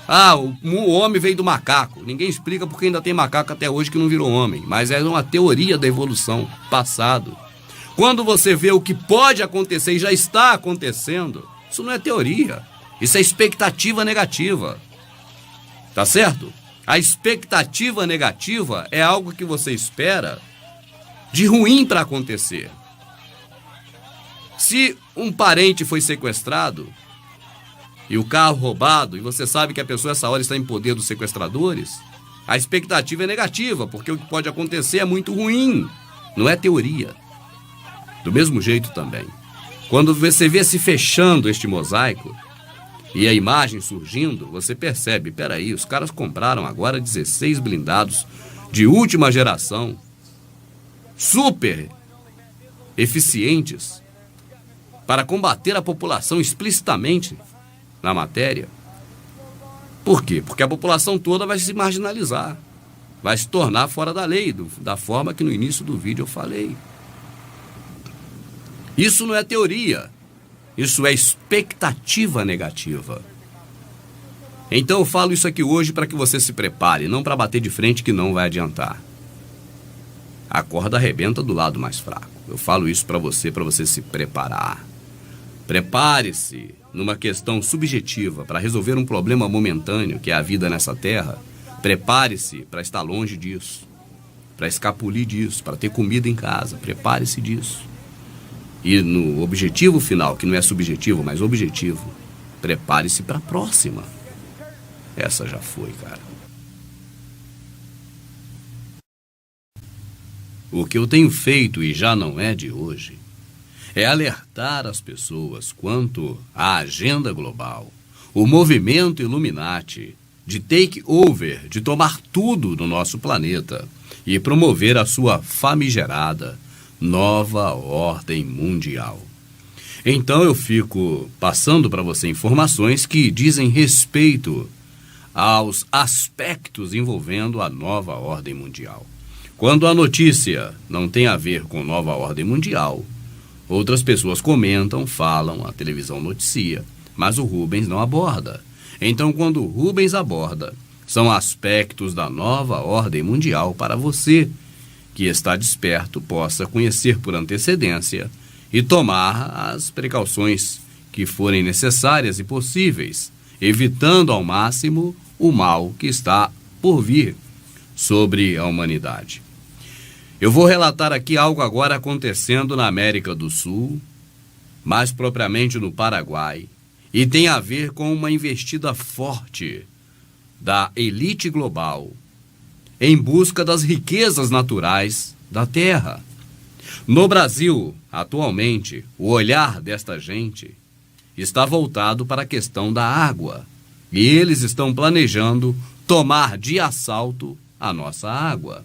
Ah, o homem veio do macaco. Ninguém explica porque ainda tem macaco até hoje que não virou homem. Mas é uma teoria da evolução, passado. Quando você vê o que pode acontecer e já está acontecendo, isso não é teoria. Isso é expectativa negativa. Tá certo? A expectativa negativa é algo que você espera de ruim para acontecer. Se um parente foi sequestrado e o carro roubado, e você sabe que a pessoa essa hora está em poder dos sequestradores, a expectativa é negativa, porque o que pode acontecer é muito ruim, não é teoria. Do mesmo jeito também, quando você vê se fechando este mosaico e a imagem surgindo, você percebe, peraí, os caras compraram agora 16 blindados de última geração, super eficientes, para combater a população explicitamente na matéria. Por quê? Porque a população toda vai se marginalizar, vai se tornar fora da lei, da forma que no início do vídeo eu falei. Isso não é teoria, isso é expectativa negativa. Então eu falo isso aqui hoje para que você se prepare, não para bater de frente que não vai adiantar. A corda arrebenta do lado mais fraco. Eu falo isso para você se preparar. Prepare-se numa questão subjetiva para resolver um problema momentâneo que é a vida nessa terra. Prepare-se para estar longe disso, para escapulir disso, para ter comida em casa. Prepare-se disso. E no objetivo final, que não é subjetivo, mas objetivo, prepare-se para a próxima. Essa já foi, cara. O que eu tenho feito, e já não é de hoje, é alertar as pessoas quanto à agenda global, o movimento Illuminati de take over, de tomar tudo no nosso planeta e promover a sua famigerada nova ordem mundial. Então eu fico passando para você informações que dizem respeito aos aspectos envolvendo a nova ordem mundial. Quando a notícia não tem a ver com nova ordem mundial, outras pessoas comentam, falam, a televisão noticia, mas o Rubens não aborda. Então, quando o Rubens aborda, são aspectos da nova ordem mundial para você, que está desperto, possa conhecer por antecedência e tomar as precauções que forem necessárias e possíveis, evitando ao máximo o mal que está por vir sobre a humanidade. Eu vou relatar aqui algo agora acontecendo na América do Sul, mais propriamente no Paraguai, e tem a ver com uma investida forte da elite global em busca das riquezas naturais da terra. No Brasil, atualmente, o olhar desta gente está voltado para a questão da água, e eles estão planejando tomar de assalto a nossa água.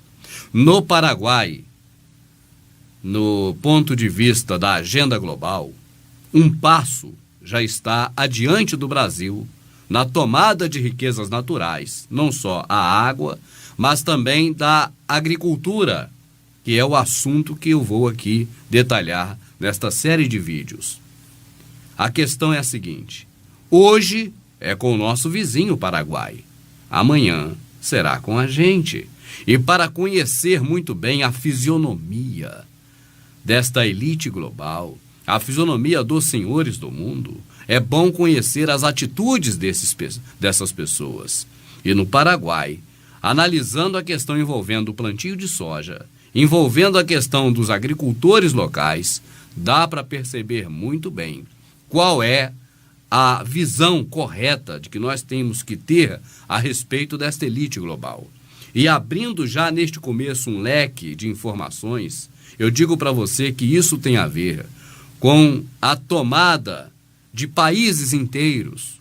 No Paraguai, no ponto de vista da agenda global, um passo já está adiante do Brasil na tomada de riquezas naturais, não só a água, mas também da agricultura, que é o assunto que eu vou aqui detalhar nesta série de vídeos. A questão é a seguinte: hoje é com o nosso vizinho Paraguai, amanhã será com a gente. E para conhecer muito bem a fisionomia desta elite global, a fisionomia dos senhores do mundo, é bom conhecer as atitudes dessas pessoas. E no Paraguai, analisando a questão envolvendo o plantio de soja, envolvendo a questão dos agricultores locais, dá para perceber muito bem qual é a visão correta de que nós temos que ter a respeito desta elite global. E abrindo já neste começo um leque de informações, eu digo para você que isso tem a ver com a tomada de países inteiros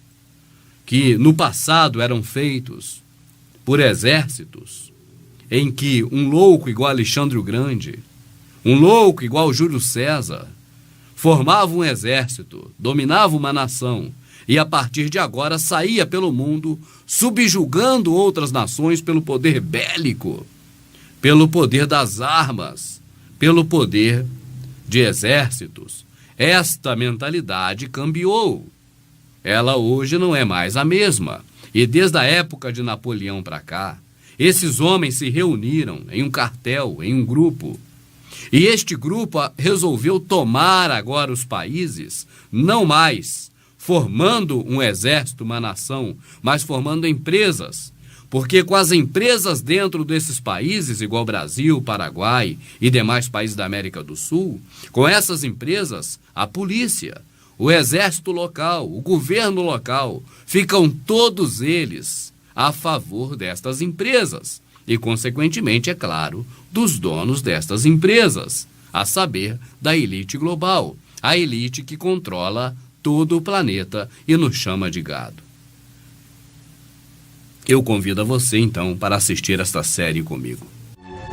que no passado eram feitos por exércitos, em que um louco igual Alexandre o Grande, um louco igual Júlio César, formava um exército, dominava uma nação e a partir de agora saía pelo mundo subjugando outras nações pelo poder bélico, pelo poder das armas, pelo poder de exércitos. Esta mentalidade cambiou. ela hoje não é mais a mesma. E desde a época de Napoleão para cá, esses homens se reuniram em um cartel, em um grupo. E este grupo resolveu tomar agora os países, não mais formando um exército, uma nação, mas formando empresas. Porque com as empresas dentro desses países, igual Brasil, Paraguai e demais países da América do Sul, com essas empresas, a polícia, o exército local, o governo local, ficam todos eles a favor destas empresas e, consequentemente, é claro, dos donos destas empresas, a saber, da elite global, a elite que controla todo o planeta e nos chama de gado. Eu convido a você, então, para assistir esta série comigo.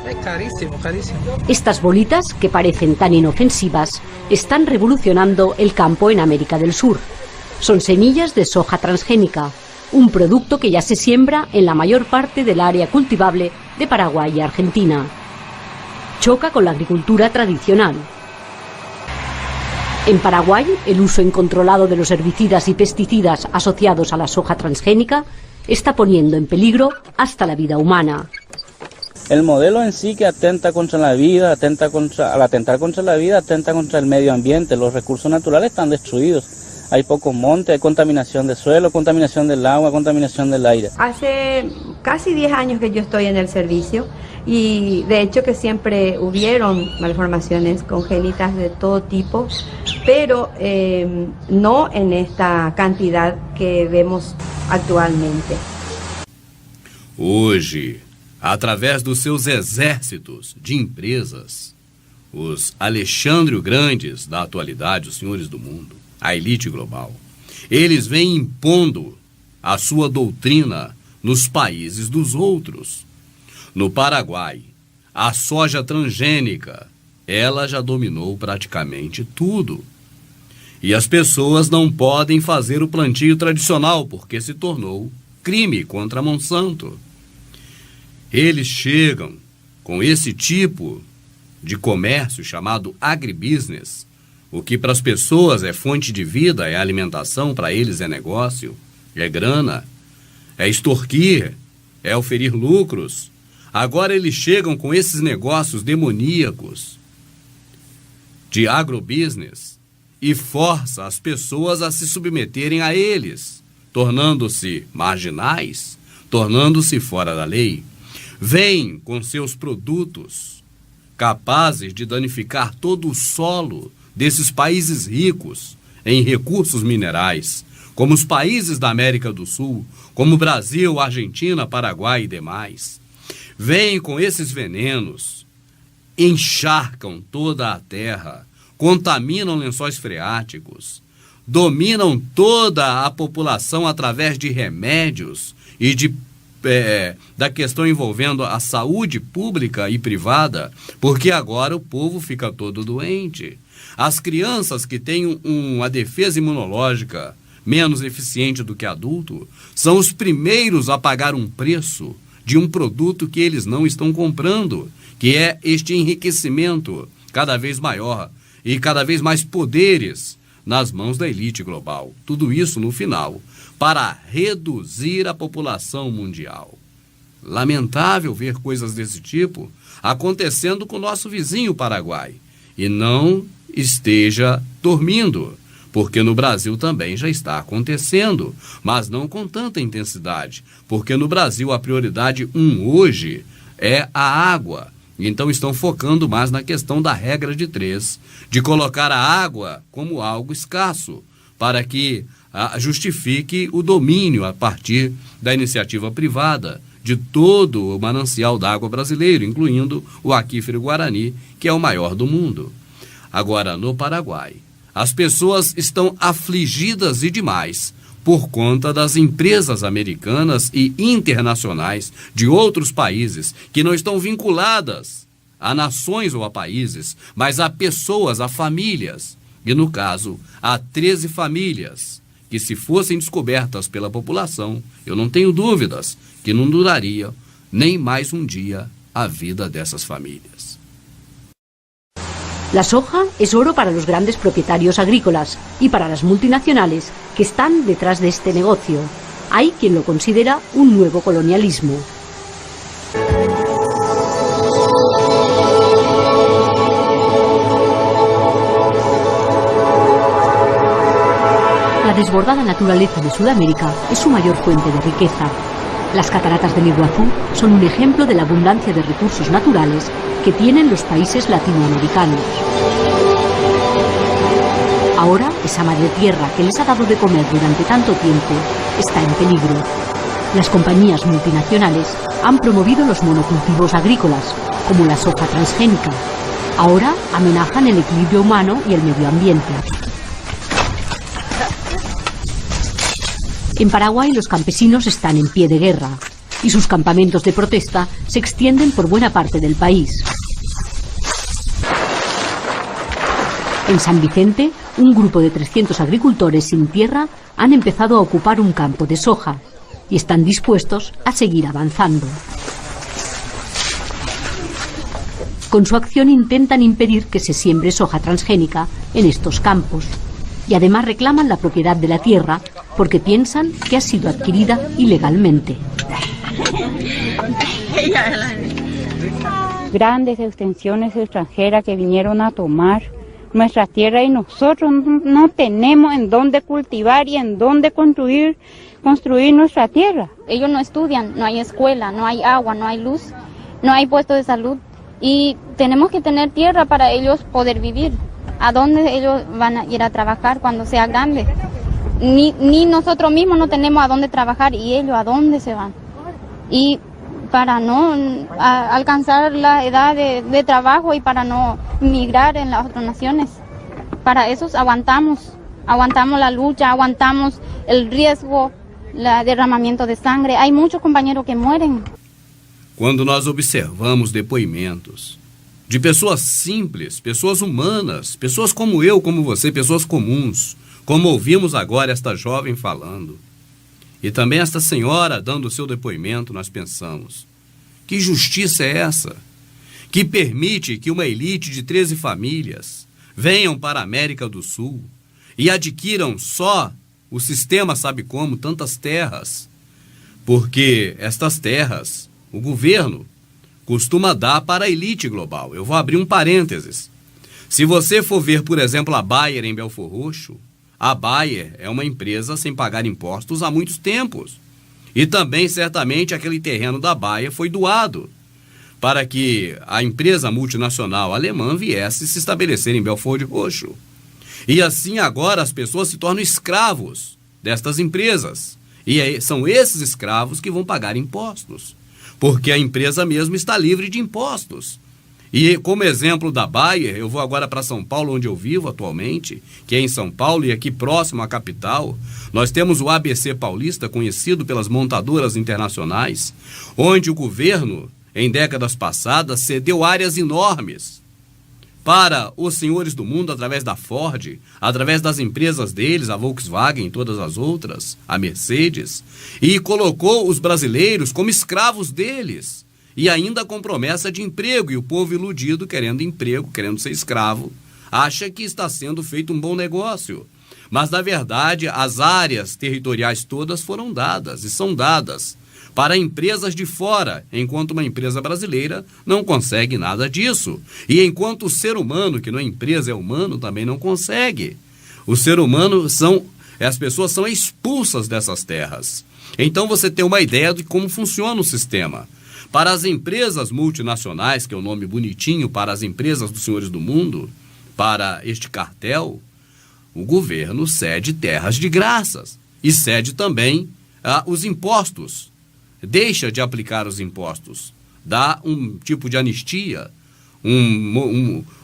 Es carísimo, carísimo. Estas bolitas, que parecen tan inofensivas, están revolucionando el campo en América del Sur. Son semillas de soja transgénica, un producto que ya se siembra en la mayor parte del área cultivable de Paraguay y Argentina. Choca con la agricultura tradicional. En Paraguay, el uso incontrolado de los herbicidas y pesticidas asociados a la soja transgénica está poniendo en peligro hasta la vida humana. El modelo en sí que atenta contra la vida, al atentar contra la vida, atenta contra el medio ambiente, los recursos naturales están destruidos. Hay pocos montes, hay contaminación del suelo, contaminación del agua, contaminación del aire. Hace casi 10 años que yo estoy en el servicio y de hecho que siempre hubieron malformaciones congénitas de todo tipo, pero no en esta cantidad que vemos atualmente. Hoje, através dos seus exércitos de empresas, os Alexandre o Grandes da atualidade, os senhores do mundo, a elite global, eles vêm impondo a sua doutrina nos países dos outros. No Paraguai, a soja transgênica, ela já dominou praticamente tudo. E as pessoas não podem fazer o plantio tradicional, porque se tornou crime contra Monsanto. Eles chegam com esse tipo de comércio chamado agribusiness, o que para as pessoas é fonte de vida, é alimentação, para eles é negócio, é grana, é extorquir, é oferir lucros. Agora eles chegam com esses negócios demoníacos de agrobusiness e força as pessoas a se submeterem a eles, tornando-se marginais, tornando-se fora da lei. Vêm com seus produtos capazes de danificar todo o solo desses países ricos em recursos minerais, como os países da América do Sul, como Brasil, Argentina, Paraguai e demais. Vêm com esses venenos, encharcam toda a terra, contaminam lençóis freáticos, dominam toda a população através de remédios e da questão envolvendo a saúde pública e privada, porque agora o povo fica todo doente. As crianças que têm uma defesa imunológica menos eficiente do que adulto são os primeiros a pagar um preço de um produto que eles não estão comprando, que é este enriquecimento cada vez maior e cada vez mais poderes nas mãos da elite global. Tudo isso, no final, para reduzir a população mundial. Lamentável ver coisas desse tipo acontecendo com o nosso vizinho Paraguai. E não esteja dormindo, porque no Brasil também já está acontecendo, mas não com tanta intensidade, porque no Brasil a prioridade hoje é a água. Então estão focando mais na questão da regra de 3, de colocar a água como algo escasso, para que justifique o domínio a partir da iniciativa privada de todo o manancial d'água brasileiro, incluindo o aquífero Guarani, que é o maior do mundo. Agora, no Paraguai, as pessoas estão afligidas e demais por conta das empresas americanas e internacionais de outros países que não estão vinculadas a nações ou a países, mas a pessoas, a famílias. E, no caso, há 13 famílias que, se fossem descobertas pela população, eu não tenho dúvidas que não duraria nem mais um dia a vida dessas famílias. La soja es oro para los grandes propietarios agrícolas y para las multinacionales que están detrás de este negocio. Hay quien lo considera un nuevo colonialismo. La desbordada naturaleza de Sudamérica es su mayor fuente de riqueza. Las cataratas del Iguazú son un ejemplo de la abundancia de recursos naturales que tienen los países latinoamericanos. Ahora, esa madre tierra que les ha dado de comer durante tanto tiempo está en peligro. Las compañías multinacionales han promovido los monocultivos agrícolas, como la soja transgénica. Ahora amenazan el equilibrio humano y el medio ambiente. En Paraguay los campesinos están en pie de guerra y sus campamentos de protesta se extienden por buena parte del país. En San Vicente, un grupo de 300 agricultores sin tierra han empezado a ocupar un campo de soja y están dispuestos a seguir avanzando. Con su acción intentan impedir que se siembre soja transgénica en estos campos y además reclaman la propiedad de la tierra porque piensan que ha sido adquirida ilegalmente. Grandes extensiones extranjeras que vinieron a tomar nuestra tierra y nosotros no tenemos en dónde cultivar y en dónde construir nuestra tierra. Ellos no estudian, no hay escuela, no hay agua, no hay luz, no hay puesto de salud y tenemos que tener tierra para ellos poder vivir. ¿A dónde ellos van a ir a trabajar cuando sea grande? Ni nosotros mismos no tenemos a dónde trabajar y ellos a dónde se van. Y para no alcanzar la edad de trabajo y para no migrar en las otras naciones. Para eso aguantamos la lucha, aguantamos el riesgo, el derramamiento de sangre. Hay muchos compañeros que mueren. Quando nós observamos depoimentos de pessoas simples, pessoas humanas, pessoas como eu, como você, pessoas comuns, como ouvimos agora esta jovem falando, e também esta senhora dando o seu depoimento, nós pensamos, que justiça é essa? Que permite que uma elite de 13 famílias venham para a América do Sul e adquiram só o sistema sabe como, tantas terras, porque estas terras, o governo costuma dar para a elite global. Eu vou abrir um parênteses. Se você for ver, por exemplo, a Bayer em Belfor Roxo, a Bayer é uma empresa sem pagar impostos há muitos tempos. E também, certamente, aquele terreno da Bayer foi doado para que a empresa multinacional alemã viesse se estabelecer em Belfor Roxo. E assim agora as pessoas se tornam escravos destas empresas. E aí, são esses escravos que vão pagar impostos, porque a empresa mesmo está livre de impostos. E como exemplo da Bayer, eu vou agora para São Paulo, onde eu vivo atualmente, que é em São Paulo e aqui próximo à capital. Nós temos o ABC Paulista, conhecido pelas montadoras internacionais, onde o governo, em décadas passadas, cedeu áreas enormes para os senhores do mundo através da Ford, através das empresas deles, a Volkswagen e todas as outras, a Mercedes, e colocou os brasileiros como escravos deles, e ainda com promessa de emprego, e o povo iludido, querendo emprego, querendo ser escravo, acha que está sendo feito um bom negócio. Mas, na verdade, as áreas territoriais todas foram dadas, e são dadas para empresas de fora, enquanto uma empresa brasileira não consegue nada disso. E enquanto o ser humano, que não é empresa, é humano, também não consegue. O ser humano as pessoas são expulsas dessas terras. Então você tem uma ideia de como funciona o sistema. Para as empresas multinacionais, que é o nome bonitinho para as empresas dos senhores do mundo, para este cartel, o governo cede terras de graças e cede também os impostos. Deixa de aplicar os impostos, dá um tipo de anistia,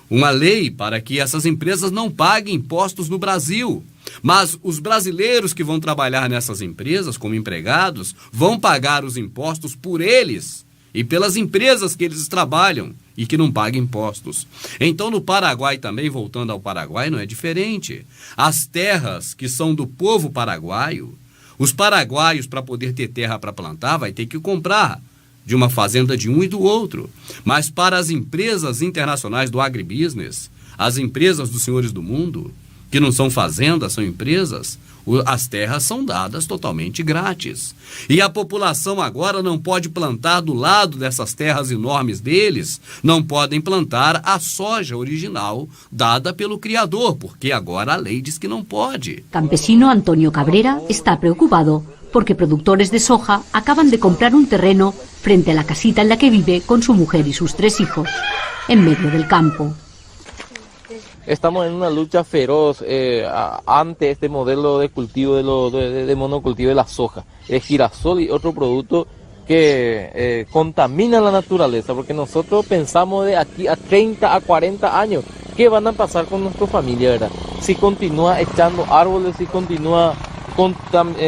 uma lei para que essas empresas não paguem impostos no Brasil. Mas os brasileiros que vão trabalhar nessas empresas como empregados vão pagar os impostos por eles e pelas empresas que eles trabalham e que não pagam impostos. Então no Paraguai também, voltando ao Paraguai, não é diferente. As terras que são do povo paraguaio, os paraguaios, para poder ter terra para plantar, vai ter que comprar de uma fazenda de um e do outro. Mas para as empresas internacionais do agribusiness, as empresas dos senhores do mundo, que não são fazendas, são empresas, as terras são dadas totalmente grátis. E a população agora não pode plantar do lado dessas terras enormes deles, não podem plantar a soja original dada pelo criador, porque agora a lei diz que não pode. Campesino Antonio Cabrera está preocupado porque productores de soja acaban de comprar un terreno frente a la casita en la que vive con su mujer y sus 3 hijos, en medio del campo. Estamos en una lucha feroz ante este modelo de cultivo de monocultivo de la soja, el girasol y otro producto que contamina la naturaleza, porque nosotros pensamos de aquí a 30 a 40 años, ¿qué van a pasar con nuestra familia, verdad? Si continúa echando árboles, si continúa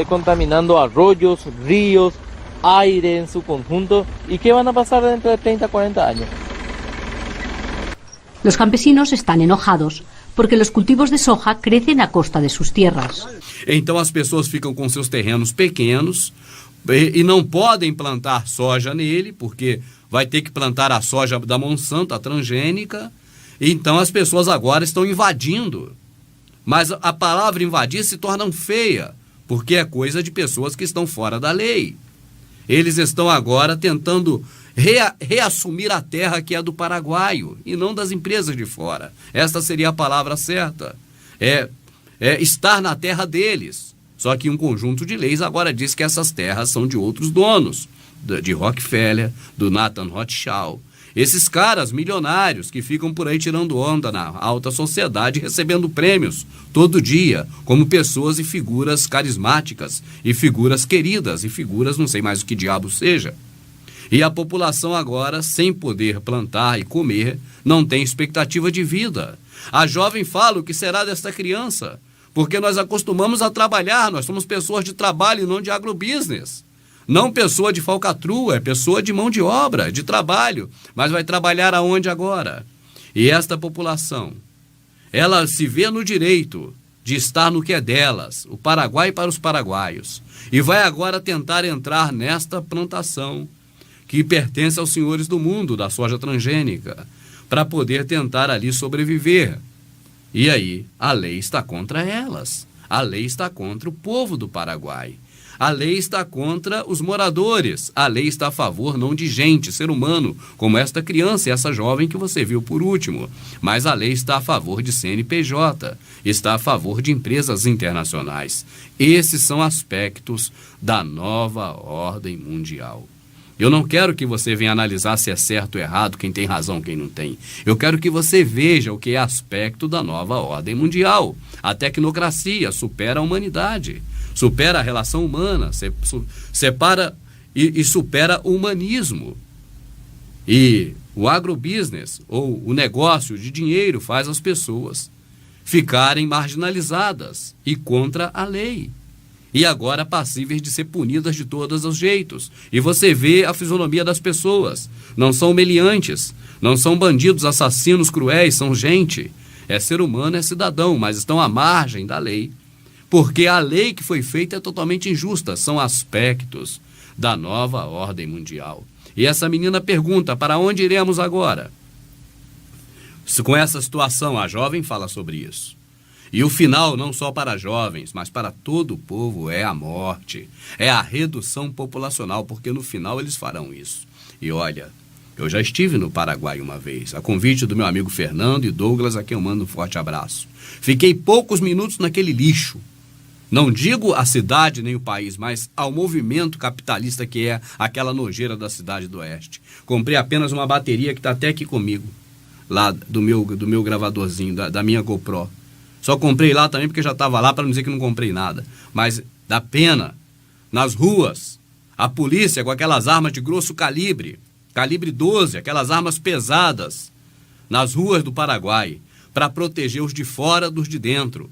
contaminando arroyos, ríos, aire en su conjunto, ¿y qué van a pasar dentro de 30 a 40 años? Los campesinos están enojados porque los cultivos de soja crecen a costa de sus tierras. Então as pessoas ficam com seus terrenos pequenos e não podem plantar soja nele, porque vai ter que plantar a soja da Monsanto, a transgênica. Então as pessoas agora estão invadindo. Mas a palavra invadir se torna feia, porque é coisa de pessoas que estão fora da lei. Eles estão agora tentando reassumir a terra que é do paraguaio e não das empresas de fora. Esta seria a palavra certa. É estar na terra deles. Só que um conjunto de leis agora diz que essas terras são de outros donos, de Rockefeller, do Nathan Rothschild. Esses caras milionários que ficam por aí tirando onda na alta sociedade, recebendo prêmios todo dia, como pessoas e figuras carismáticas, e figuras queridas, e figuras não sei mais o que diabo seja. E a população agora, sem poder plantar e comer, não tem expectativa de vida. A jovem fala o que será desta criança, porque nós acostumamos a trabalhar, nós somos pessoas de trabalho e não de agrobusiness. Não pessoa de falcatrua, é pessoa de mão de obra, de trabalho. Mas vai trabalhar aonde agora? E esta população, ela se vê no direito de estar no que é delas, o Paraguai para os paraguaios. E vai agora tentar entrar nesta plantação que pertence aos senhores do mundo, da soja transgênica, para poder tentar ali sobreviver. E aí, a lei está contra elas. A lei está contra o povo do Paraguai. A lei está contra os moradores. A lei está a favor não de gente, ser humano, como esta criança e essa jovem que você viu por último. Mas a lei está a favor de CNPJ, está a favor de empresas internacionais. Esses são aspectos da nova ordem mundial. Eu não quero que você venha analisar se é certo ou errado, quem tem razão, quem não tem. Eu quero que você veja o que é aspecto da nova ordem mundial. A tecnocracia supera a humanidade, supera a relação humana, separa e supera o humanismo. E o agrobusiness, ou o negócio de dinheiro, faz as pessoas ficarem marginalizadas e contra a lei. E agora passíveis de ser punidas de todos os jeitos. E você vê a fisionomia das pessoas. Não são meliantes, não são bandidos, assassinos cruéis, são gente. É ser humano, é cidadão, mas estão à margem da lei. Porque a lei que foi feita é totalmente injusta. São aspectos da nova ordem mundial. E essa menina pergunta, para onde iremos agora? Com essa situação, a jovem fala sobre isso. E o final, não só para jovens, mas para todo o povo, é a morte. É a redução populacional, porque no final eles farão isso. E olha, eu já estive no Paraguai uma vez, a convite do meu amigo Fernando e Douglas, a quem eu mando um forte abraço. Fiquei poucos minutos naquele lixo. Não digo a cidade nem o país, mas ao movimento capitalista que é aquela nojeira da cidade do oeste. Comprei apenas uma bateria que está até aqui comigo, lá do meu gravadorzinho, da minha GoPro. Só comprei lá também porque já estava lá, para não dizer que não comprei nada. Mas dá pena. Nas ruas, a polícia com aquelas armas de grosso calibre, calibre 12, aquelas armas pesadas, nas ruas do Paraguai, para proteger os de fora dos de dentro.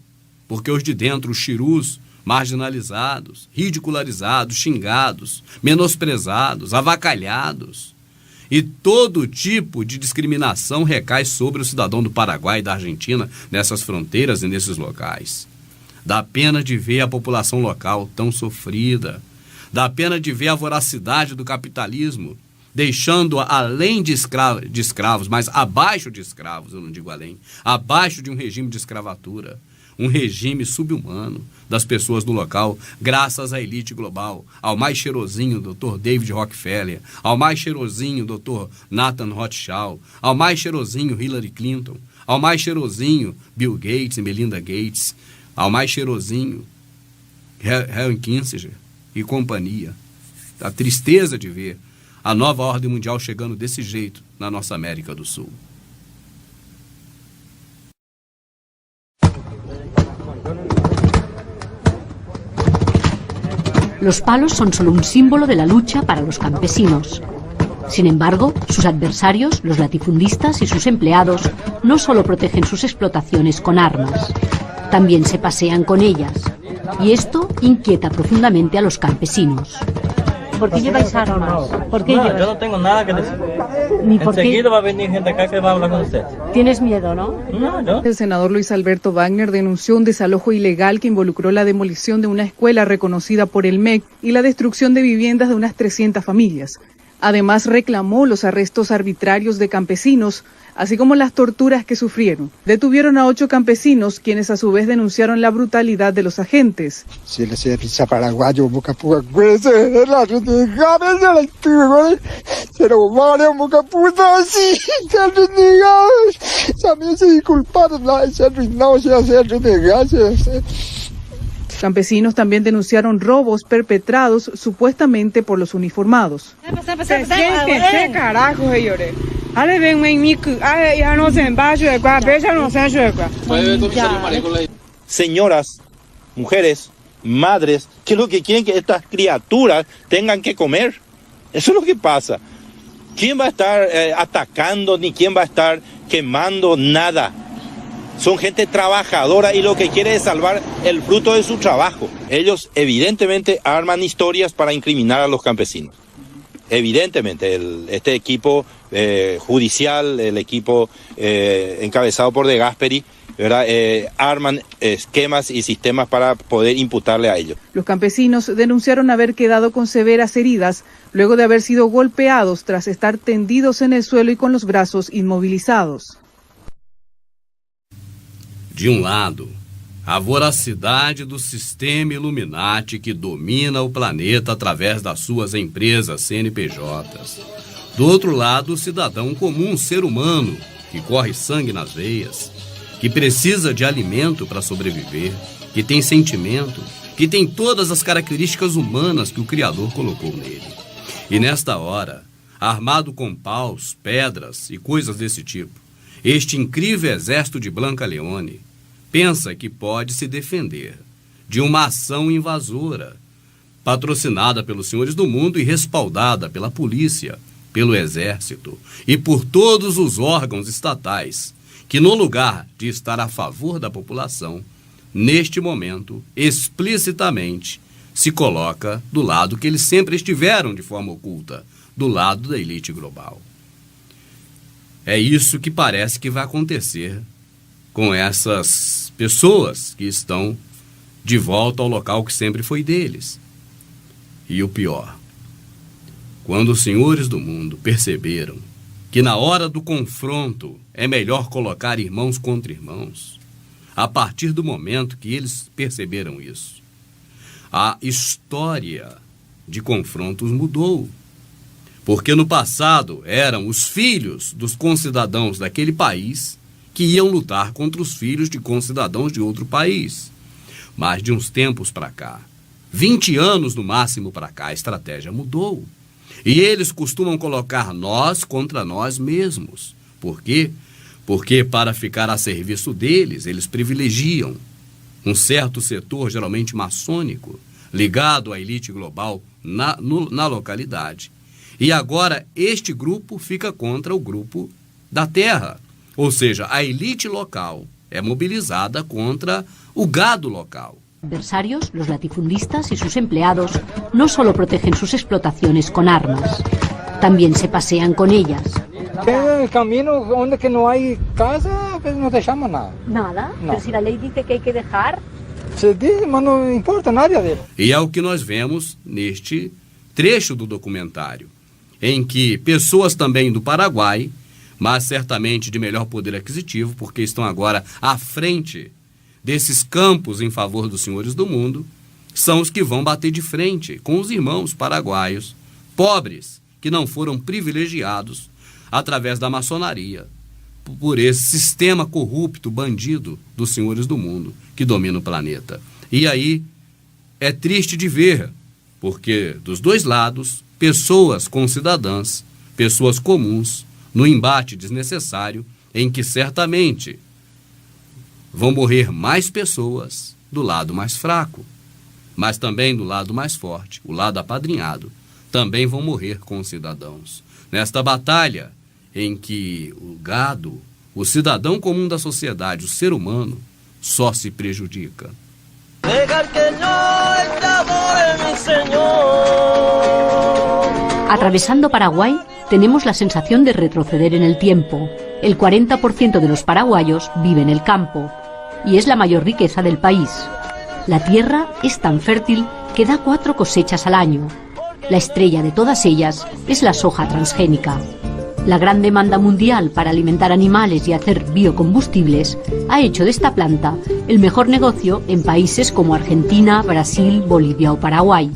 Porque os de dentro, os chirus, marginalizados, ridicularizados, xingados, menosprezados, avacalhados. E todo tipo de discriminação recai sobre o cidadão do Paraguai e da Argentina nessas fronteiras e nesses locais. Dá pena de ver a população local tão sofrida. Dá pena de ver a voracidade do capitalismo deixando além de escravos, mas abaixo de escravos, eu não digo além, abaixo de um regime de escravatura, um regime subhumano das pessoas do local, graças à elite global, ao mais cheirosinho Dr. David Rockefeller, ao mais cheirosinho Dr. Nathan Rothschild, ao mais cheirosinho Hillary Clinton, ao mais cheirosinho Bill Gates e Melinda Gates, ao mais cheirosinho Henry Kissinger e companhia. A tristeza de ver a nova ordem mundial chegando desse jeito na nossa América do Sul. Los palos son solo un símbolo de la lucha para los campesinos. Sin embargo, sus adversarios, los latifundistas y sus empleados, no solo protegen sus explotaciones con armas, también se pasean con ellas. Y esto inquieta profundamente a los campesinos. ¿Por qué lleváis armas? ¿Por qué lleváis? Yo no tengo nada que decir. Ni por qué. Enseguida va a venir gente acá que va a hablar con usted. Tienes miedo, ¿no? No, yo. El senador Luis Alberto Wagner denunció un desalojo ilegal que involucró la demolición de una escuela reconocida por el MEC y la destrucción de viviendas de unas 300 familias. Además, reclamó los arrestos arbitrarios de campesinos, así como las torturas que sufrieron. Detuvieron a 8 campesinos, quienes a su vez denunciaron la brutalidad de los agentes. Si él se pisa paraguayo, boca puta, se lo vale, boca puta, sí, se han renegado, también se disculparon, se han reinado, se han renegado. Campesinos también denunciaron robos perpetrados supuestamente por los uniformados. Señoras, mujeres, madres, ¿qué es lo que quieren que estas criaturas tengan que comer? Eso es lo que pasa. ¿Quién va a estar atacando ni quién va a estar quemando? Nada. Son gente trabajadora y lo que quiere es salvar el fruto de su trabajo. Ellos evidentemente arman historias para incriminar a los campesinos. Evidentemente, este equipo judicial, el equipo encabezado por De Gasperi, ¿verdad? Arman esquemas y sistemas para poder imputarle a ellos. Los campesinos denunciaron haber quedado con severas heridas luego de haber sido golpeados tras estar tendidos en el suelo y con los brazos inmovilizados. De um lado, a voracidade do sistema Illuminati que domina o planeta através das suas empresas CNPJs. Do outro lado, o cidadão comum, um ser humano, que corre sangue nas veias, que precisa de alimento para sobreviver, que tem sentimento, que tem todas as características humanas que o Criador colocou nele. E nesta hora, armado com paus, pedras e coisas desse tipo, este incrível exército de Blanca Leone pensa que pode se defender de uma ação invasora, patrocinada pelos senhores do mundo e respaldada pela polícia, pelo exército e por todos os órgãos estatais, que no lugar de estar a favor da população, neste momento, explicitamente, se coloca do lado que eles sempre estiveram de forma oculta, do lado da elite global. É isso que parece que vai acontecer com essas pessoas que estão de volta ao local que sempre foi deles. E o pior, quando os senhores do mundo perceberam que na hora do confronto é melhor colocar irmãos contra irmãos, a partir do momento que eles perceberam isso, a história de confrontos mudou. Porque no passado eram os filhos dos concidadãos daquele país que iam lutar contra os filhos de concidadãos de outro país. Mas de uns tempos para cá, 20 anos no máximo para cá, a estratégia mudou. E eles costumam colocar nós contra nós mesmos. Por quê? Porque para ficar a serviço deles, eles privilegiam um certo setor, geralmente maçônico, ligado à elite global na localidade. E agora este grupo fica contra o grupo da terra. Ou seja, a elite local é movilizada contra o gado local. Adversarios, los latifundistas y sus empleados no solo protegen sus explotaciones con armas, también se pasean con ellas. En el camino donde que no hay casa, pues no dejamos nada. Nada, No. pero si la ley dice que hay que dejar. Se dice, mas não importa nada dele. E é o que nós vemos neste trecho do documentário. em que pessoas também do Paraguai, mas certamente de melhor poder aquisitivo, porque estão agora à frente desses campos em favor dos senhores do mundo, são os que vão bater de frente com os irmãos paraguaios, pobres, que não foram privilegiados através da maçonaria, por esse sistema corrupto, bandido dos senhores do mundo que domina o planeta. E aí é triste de ver, porque dos dois lados, pessoas concidadãs, pessoas comuns, no embate desnecessário, em que certamente vão morrer mais pessoas do lado mais fraco, mas também do lado mais forte, o lado apadrinhado, também vão morrer concidadãos. Nesta batalha em que o gado, o cidadão comum da sociedade, o ser humano, só se prejudica. Atravesando Paraguay, tenemos la sensación de retroceder en el tiempo. El 40% de los paraguayos vive en el campo y es la mayor riqueza del país. La tierra es tan fértil que da 4 cosechas al año. La estrella de todas ellas es la soja transgénica. La gran demanda mundial para alimentar animales y hacer biocombustibles ha hecho de esta planta el mejor negocio en países como Argentina, Brasil, Bolivia o Paraguay.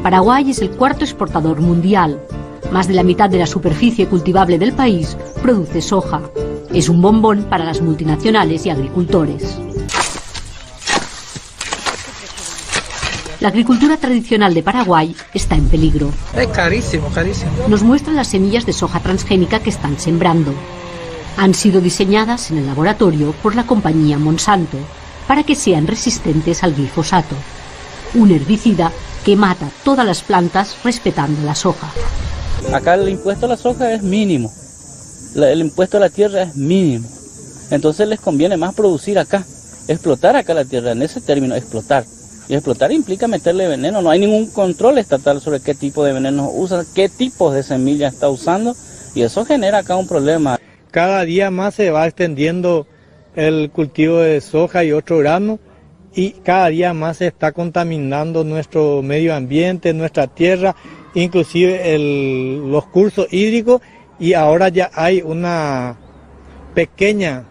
Paraguay es el 4º exportador mundial. Más de la mitad de la superficie cultivable del país produce soja. Es un bombón para las multinacionales y agricultores. La agricultura tradicional de Paraguay está en peligro. Es carísimo, carísimo. Nos muestran las semillas de soja transgénica que están sembrando. Han sido diseñadas en el laboratorio por la compañía Monsanto para que sean resistentes al glifosato, un herbicida que mata todas las plantas respetando la soja. Acá el impuesto a la soja es mínimo, el impuesto a la tierra es mínimo, entonces les conviene más producir acá, explotar acá la tierra, en ese término, explotar. Y explotar implica meterle veneno, no hay ningún control estatal sobre qué tipo de veneno usa, qué tipos de semillas está usando, y eso genera acá un problema. Cada día más se va extendiendo el cultivo de soja y otro grano, y cada día más se está contaminando nuestro medio ambiente, nuestra tierra, inclusive los cursos hídricos, y ahora ya hay una pequeña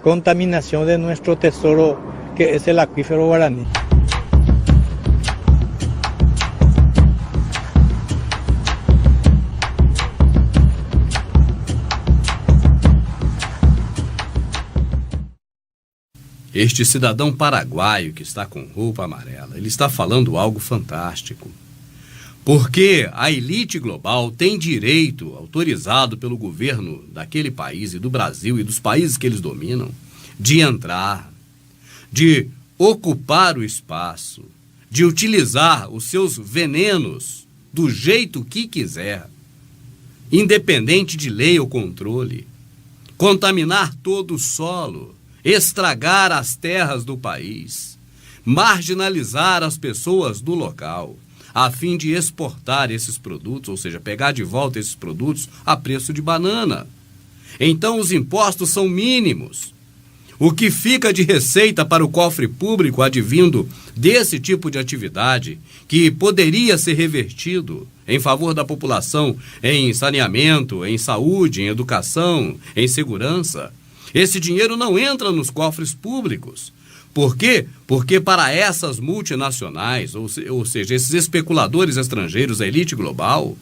contaminación de nuestro tesoro que es el acuífero guaraní. Este cidadão paraguaio que está com roupa amarela, ele está falando algo fantástico. Porque a elite global tem direito, autorizado pelo governo daquele país e do Brasil e dos países que eles dominam, de entrar, de ocupar o espaço, de utilizar os seus venenos do jeito que quiser, independente de lei ou controle, contaminar todo o solo, estragar as terras do país, marginalizar as pessoas do local, a fim de exportar esses produtos, ou seja, pegar de volta esses produtos a preço de banana. Então os impostos são mínimos. O que fica de receita para o cofre público advindo desse tipo de atividade, que poderia ser revertido em favor da população em saneamento, em saúde, em educação, em segurança, esse dinheiro não entra nos cofres públicos. Por quê? Porque para essas multinacionais, ou seja, esses especuladores estrangeiros, a elite global,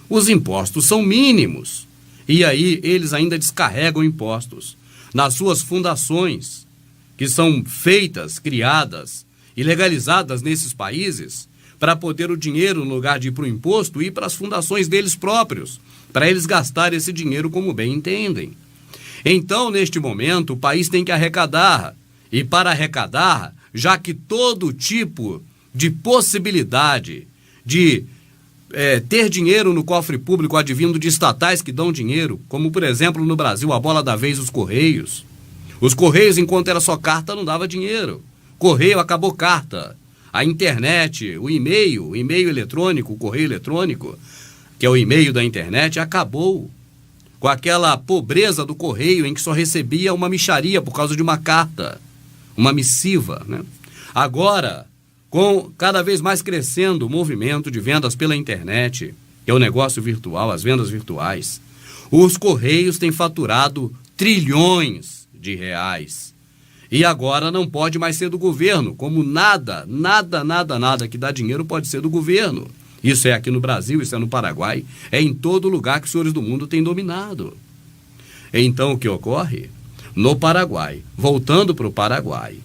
os impostos são mínimos. E aí eles ainda descarregam impostos nas suas fundações, que são feitas, criadas e legalizadas nesses países, para poder o dinheiro, no lugar de ir para o imposto, ir para as fundações deles próprios, para eles gastarem esse dinheiro como bem entendem. Então, neste momento, o país tem que arrecadar. E para arrecadar, já que todo tipo de possibilidade de ter dinheiro no cofre público advindo de estatais que dão dinheiro, como, por exemplo, no Brasil, a bola da vez, os Correios. Os Correios, enquanto era só carta, não dava dinheiro. Correio acabou carta. A internet, o e-mail eletrônico, o correio eletrônico, que é o e-mail da internet, acabou. Com aquela pobreza do correio em que só recebia uma mixaria por causa de uma carta, uma missiva, né? Agora, com cada vez mais crescendo o movimento de vendas pela internet, que é o negócio virtual, as vendas virtuais, os Correios têm faturado trilhões de reais. E agora não pode mais ser do governo, como nada que dá dinheiro pode ser do governo. Isso é aqui no Brasil, isso é no Paraguai, é em todo lugar que os senhores do mundo têm dominado. Então o que ocorre? No Paraguai, voltando para o Paraguai,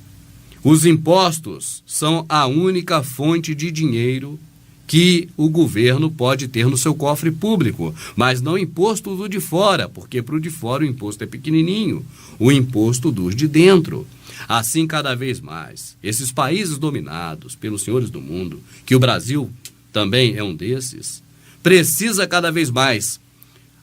os impostos são a única fonte de dinheiro que o governo pode ter no seu cofre público, mas não imposto do de fora, porque para o de fora o imposto é pequenininho, o imposto dos de dentro. Assim, cada vez mais, esses países dominados pelos senhores do mundo, que o Brasil também é um desses, precisa cada vez mais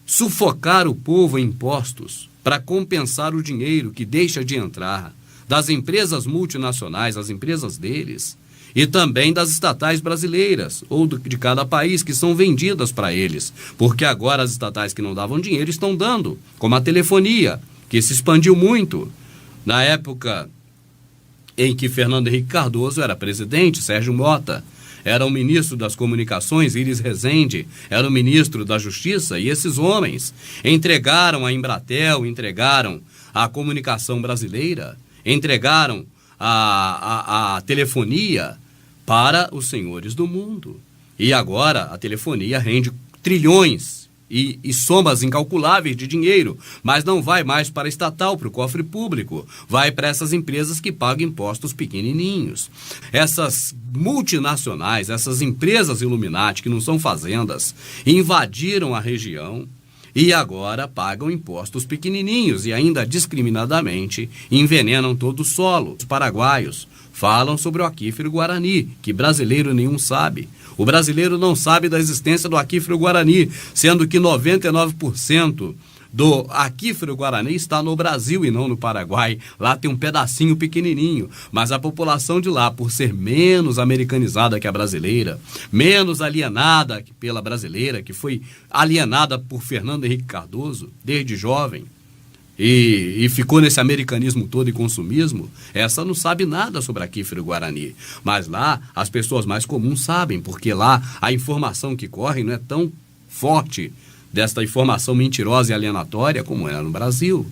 sufocar o povo em impostos para compensar o dinheiro que deixa de entrar das empresas multinacionais, as empresas deles, e também das estatais brasileiras, ou de cada país, que são vendidas para eles, porque agora as estatais que não davam dinheiro estão dando, como a telefonia, que se expandiu muito. Na época em que Fernando Henrique Cardoso era presidente, Sérgio Mota era o ministro das Comunicações, Iris Rezende era o ministro da Justiça, e esses homens entregaram a Embratel, entregaram a comunicação brasileira, entregaram a telefonia para os senhores do mundo. E agora a telefonia rende trilhões e somas incalculáveis de dinheiro, mas não vai mais para estatal, para o cofre público, vai para essas empresas que pagam impostos pequenininhos. Essas multinacionais, essas empresas Illuminati, que não são fazendas, invadiram a região e agora pagam impostos pequenininhos e ainda discriminadamente envenenam todo o solo. Os paraguaios falam sobre o aquífero Guarani, que brasileiro nenhum sabe. O brasileiro não sabe da existência do aquífero Guarani, sendo que 99% do aquífero Guarani está no Brasil e não no Paraguai. Lá tem um pedacinho pequenininho, mas a população de lá, por ser menos americanizada que a brasileira, menos alienada pela brasileira, que foi alienada por Fernando Henrique Cardoso desde jovem, e ficou nesse americanismo todo e consumismo, essa não sabe nada sobre aquífero Guarani. Mas lá as pessoas mais comuns sabem, porque lá a informação que corre não é tão forte desta informação mentirosa e alienatória como é no Brasil.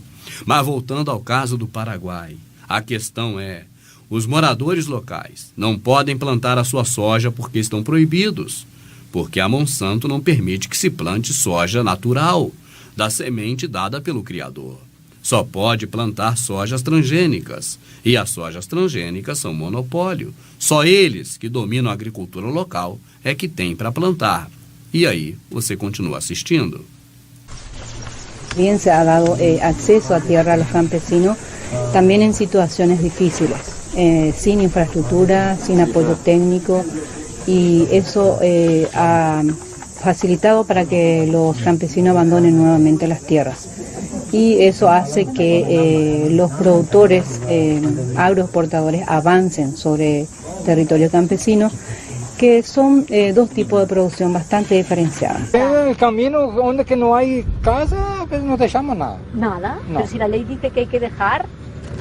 Mas voltando ao caso do Paraguai, a questão é: os moradores locais não podem plantar a sua soja porque estão proibidos, porque a Monsanto não permite que se plante soja natural, da semente dada pelo criador. Só pode plantar sojas transgênicas, e as sojas transgênicas são monopólio. Só eles que dominam a agricultura local é que têm para plantar. E aí você continua assistindo. Bien se ha dado acceso a tierra a los campesinos, también en situaciones difíciles, sin infraestructura, sin apoyo técnico, y eso ha facilitado para que los campesinos abandonen nuevamente las tierras. Y eso hace que los productores agroexportadores avancen sobre territorio campesino, que son dos tipos de producción bastante diferenciadas. En el camino donde que no hay casa, pues no dejamos nada. Nada, No. pero si la ley dice que hay que dejar.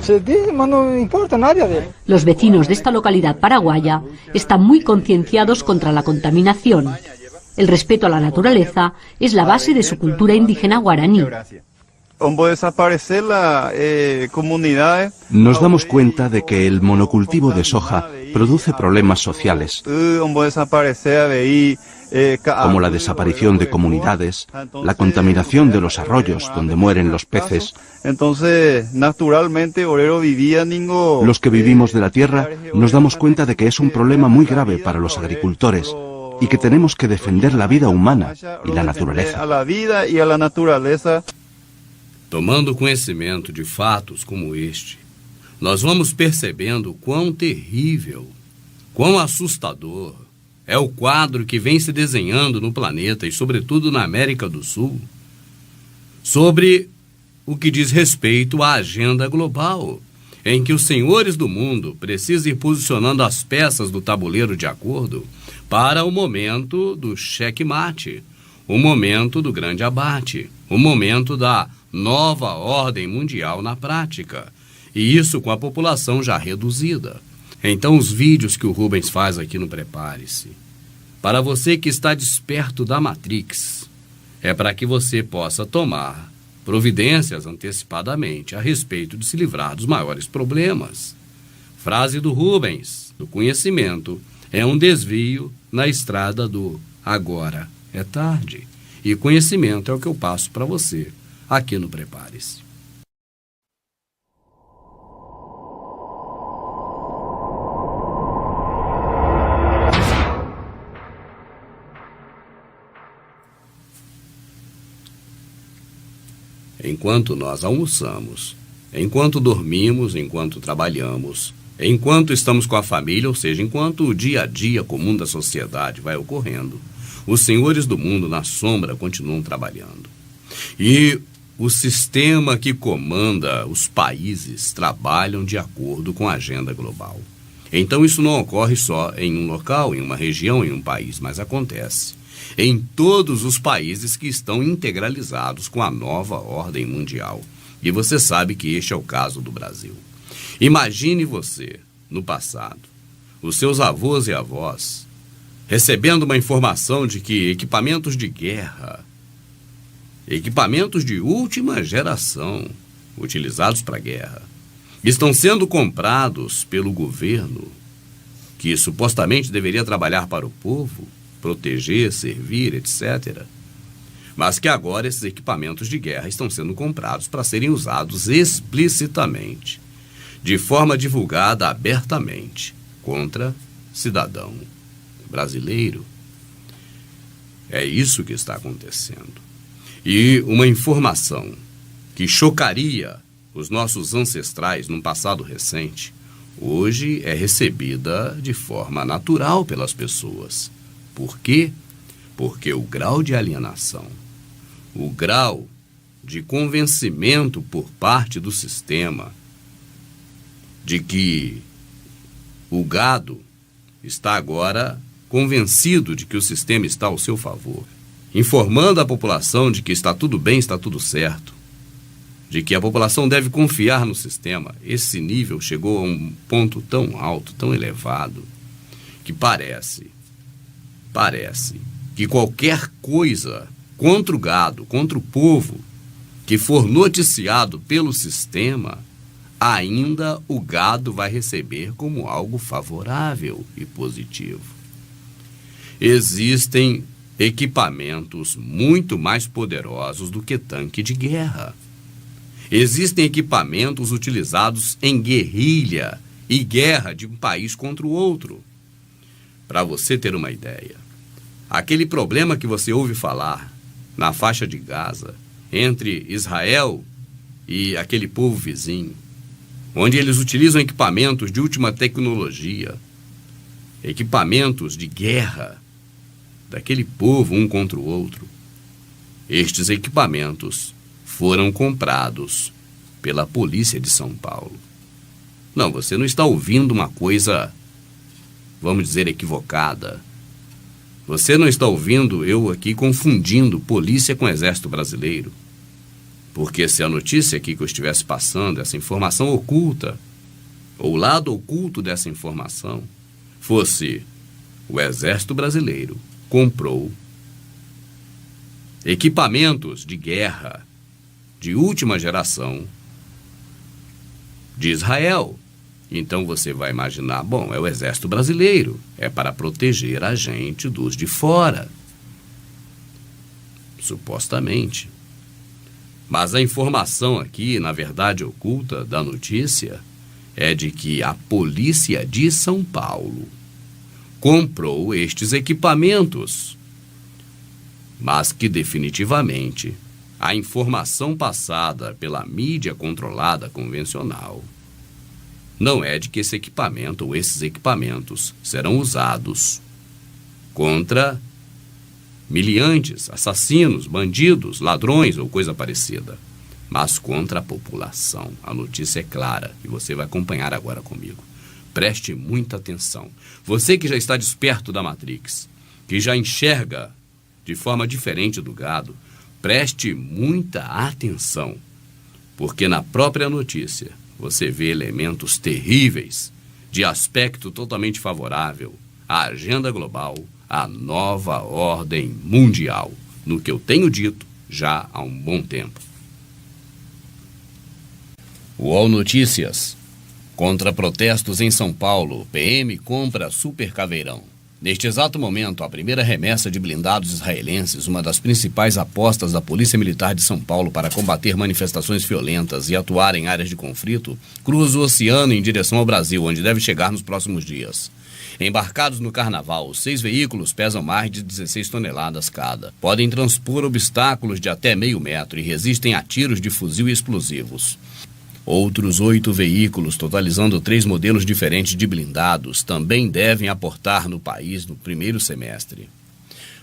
Se dice, no importa nadie. Los vecinos de esta localidad paraguaya están muy concienciados contra la contaminación. El respeto a la naturaleza es la base de su cultura indígena guaraní. Nos damos cuenta de que el monocultivo de soja produce problemas sociales, como la desaparición de comunidades, la contaminación de los arroyos donde mueren los peces. Entonces, naturalmente, Los que vivimos de la tierra nos damos cuenta de que es un problema muy grave para los agricultores y que tenemos que defender la vida humana y la naturaleza. a la vida y a la naturaleza. Tomando conhecimento de fatos como este, nós vamos percebendo quão terrível, quão assustador é o quadro que vem se desenhando no planeta e, sobretudo, na América do Sul, sobre o que diz respeito à agenda global, em que os senhores do mundo precisam ir posicionando as peças do tabuleiro de acordo para o momento do checkmate, o momento do grande abate, o momento da nova ordem mundial na prática, e isso com a população já reduzida. Então os vídeos que o Rubens faz aqui no Prepare-se Para você que está desperto da Matrix, é para que você possa tomar providências antecipadamente a respeito de se livrar dos maiores problemas. Frase do Rubens: do conhecimento é um desvio na estrada do agora é tarde. E conhecimento é o que eu passo para você aqui no Prepare-se. Enquanto nós almoçamos, enquanto dormimos, enquanto trabalhamos, enquanto estamos com a família, ou seja, enquanto o dia a dia comum da sociedade vai ocorrendo, os senhores do mundo na sombra continuam trabalhando. E o sistema que comanda os países trabalham de acordo com a agenda global. Então isso não ocorre só em um local, em uma região, em um país, mas acontece em todos os países que estão integralizados com a nova ordem mundial. E você sabe que este é o caso do Brasil. Imagine você, no passado, os seus avós e avós, recebendo uma informação de que equipamentos de guerra, equipamentos de última geração, utilizados para a guerra, estão sendo comprados pelo governo, que supostamente deveria trabalhar para o povo, proteger, servir, etc. Mas que agora esses equipamentos de guerra estão sendo comprados para serem usados explicitamente, de forma divulgada abertamente, contra cidadão brasileiro. É isso que está acontecendo. E uma informação que chocaria os nossos ancestrais num passado recente, hoje é recebida de forma natural pelas pessoas. Por quê? Porque o grau de alienação, o grau de convencimento por parte do sistema de que o gado está agora convencido de que o sistema está ao seu favor, informando a população de que está tudo bem, está tudo certo, de que a população deve confiar no sistema. Esse nível chegou a um ponto tão alto, tão elevado, que parece que qualquer coisa contra o gado, contra o povo, que for noticiado pelo sistema, ainda o gado vai receber como algo favorável e positivo. Existem equipamentos muito mais poderosos do que tanque de guerra. Existem equipamentos utilizados em guerrilha e guerra de um país contra o outro. Para você ter uma ideia, aquele problema que você ouve falar na faixa de Gaza, entre Israel e aquele povo vizinho, onde eles utilizam equipamentos de última tecnologia, equipamentos de guerra daquele povo um contra o outro. Estes equipamentos foram comprados pela polícia de São Paulo. Não, você não está ouvindo uma coisa, vamos dizer, equivocada. Você não está ouvindo eu aqui confundindo polícia com exército brasileiro. Porque se a notícia aqui que eu estivesse passando, essa informação oculta, ou o lado oculto dessa informação, fosse o exército brasileiro comprou equipamentos de guerra de última geração de Israel. Então você vai imaginar, bom, é o exército brasileiro, é para proteger a gente dos de fora. Supostamente. Mas a informação aqui, na verdade oculta da notícia, é de que a polícia de São Paulo comprou estes equipamentos, mas que definitivamente a informação passada pela mídia controlada convencional não é de que esse equipamento ou esses equipamentos serão usados contra miliantes, assassinos, bandidos, ladrões ou coisa parecida, mas contra a população. A notícia é clara e você vai acompanhar agora comigo. Preste muita atenção. Você que já está desperto da Matrix, que já enxerga de forma diferente do gado, preste muita atenção, porque na própria notícia você vê elementos terríveis de aspecto totalmente favorável à agenda global, a nova ordem mundial, no que eu tenho dito já há um bom tempo. UOL Notícias. Contra protestos em São Paulo, PM compra Super Caveirão. Neste exato momento, a primeira remessa de blindados israelenses, uma das principais apostas da Polícia Militar de São Paulo para combater manifestações violentas e atuar em áreas de conflito, cruza o oceano em direção ao Brasil, onde deve chegar nos próximos dias. Embarcados no Carnaval, os 6 veículos pesam mais de 16 toneladas cada. Podem transpor obstáculos de até meio metro e resistem a tiros de fuzil e explosivos. Outros 8 veículos, totalizando 3 modelos diferentes de blindados, também devem aportar no país no primeiro semestre.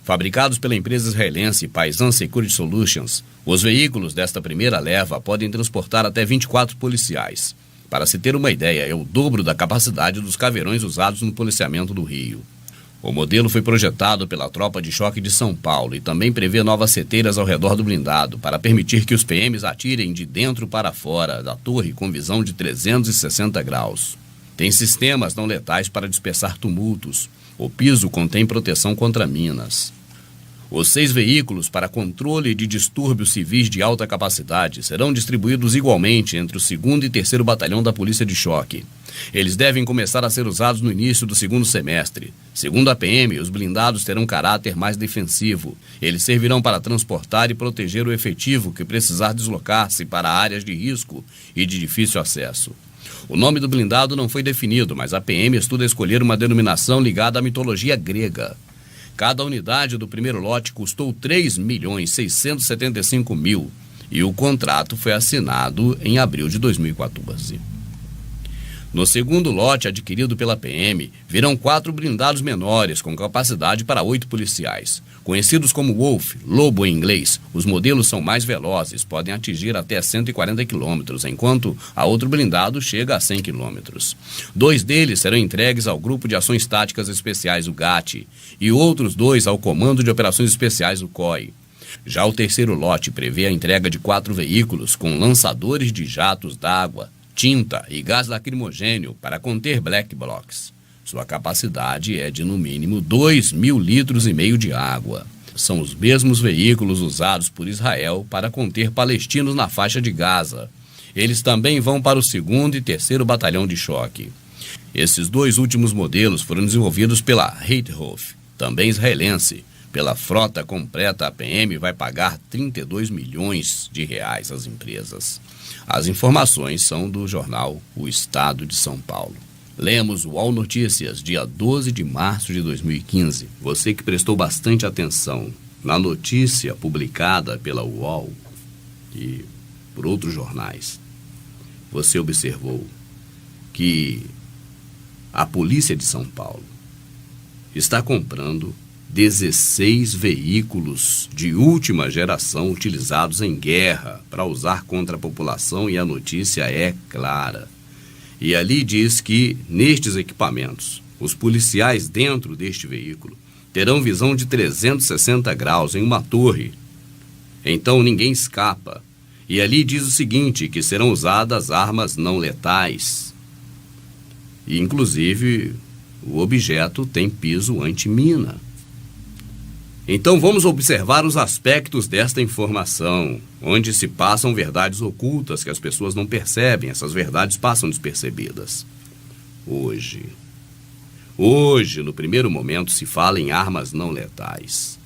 Fabricados pela empresa israelense Paisan Security Solutions, os veículos desta primeira leva podem transportar até 24 policiais. Para se ter uma ideia, é o dobro da capacidade dos caveirões usados no policiamento do Rio. O modelo foi projetado pela Tropa de Choque de São Paulo e também prevê novas seteiras ao redor do blindado para permitir que os PMs atirem de dentro para fora da torre com visão de 360 graus. Tem sistemas não letais para dispersar tumultos. O piso contém proteção contra minas. Os 6 veículos para controle de distúrbios civis de alta capacidade serão distribuídos igualmente entre o 2º e 3º Batalhão da Polícia de Choque. Eles devem começar a ser usados no início do segundo semestre. Segundo a PM, os blindados terão caráter mais defensivo. Eles servirão para transportar e proteger o efetivo que precisar deslocar-se para áreas de risco e de difícil acesso. O nome do blindado não foi definido, mas a PM estuda escolher uma denominação ligada à mitologia grega. Cada unidade do primeiro lote custou 3.675.000 e o contrato foi assinado em abril de 2014. No segundo lote, adquirido pela PM, virão 4 blindados menores com capacidade para 8 policiais. Conhecidos como Wolf, lobo em inglês, os modelos são mais velozes, podem atingir até 140 km, enquanto a outro blindado chega a 100 km. 2 deles serão entregues ao Grupo de Ações Táticas Especiais, o GAT, e outros 2 ao Comando de Operações Especiais, o COI. Já o terceiro lote prevê a entrega de 4 veículos com lançadores de jatos d'água, tinta e gás lacrimogêneo para conter black blocs. Sua capacidade é de no mínimo 2.000 litros e meio de água. São os mesmos veículos usados por Israel para conter palestinos na faixa de Gaza. Eles também vão para o 2º e 3º Batalhão de Choque. Esses 2 últimos modelos foram desenvolvidos pela Heithof, também israelense. Pela frota completa, a PM vai pagar 32 milhões de reais às empresas. As informações são do jornal O Estado de São Paulo. Lemos o UOL Notícias, dia 12 de março de 2015. Você que prestou bastante atenção na notícia publicada pela UOL e por outros jornais, você observou que a Polícia de São Paulo está comprando 16 veículos de última geração utilizados em guerra para usar contra a população, e a notícia é clara. E ali diz que, nestes equipamentos, os policiais dentro deste veículo terão visão de 360 graus em uma torre. Então ninguém escapa. E ali diz o seguinte, que serão usadas armas não letais. E, inclusive, o objeto tem piso anti-mina. Então vamos observar os aspectos desta informação, onde se passam verdades ocultas que as pessoas não percebem. Essas verdades passam despercebidas. Hoje, no primeiro momento, se fala em armas não letais.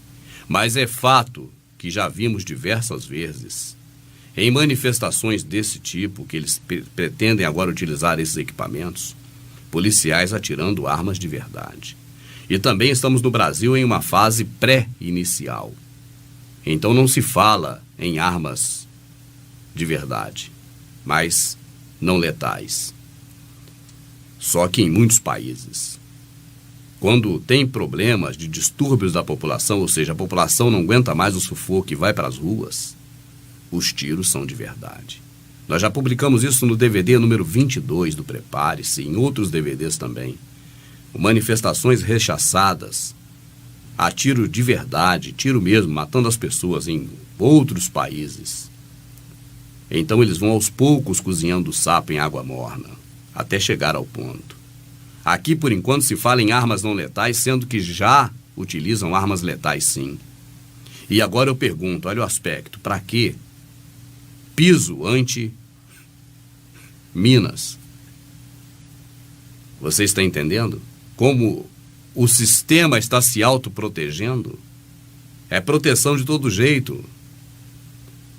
Mas é fato que já vimos diversas vezes, em manifestações desse tipo, que eles pretendem agora utilizar esses equipamentos, policiais atirando armas de verdade. E também estamos no Brasil em uma fase pré-inicial. Então não se fala em armas de verdade, mas não letais. Só que em muitos países, quando tem problemas de distúrbios da população, ou seja, a população não aguenta mais o sufoco e vai para as ruas, os tiros são de verdade. Nós já publicamos isso no DVD número 22 do Prepare-se, em outros DVDs também. Manifestações rechaçadas, a tiro de verdade, tiro mesmo, matando as pessoas em outros países. Então eles vão aos poucos cozinhando o sapo em água morna, até chegar ao ponto. Aqui, por enquanto, se fala em armas não letais, sendo que já utilizam armas letais, sim. E agora eu pergunto, olha o aspecto, para quê? Piso anti-minas. Você está entendendo? Como o sistema está se autoprotegendo? É proteção de todo jeito.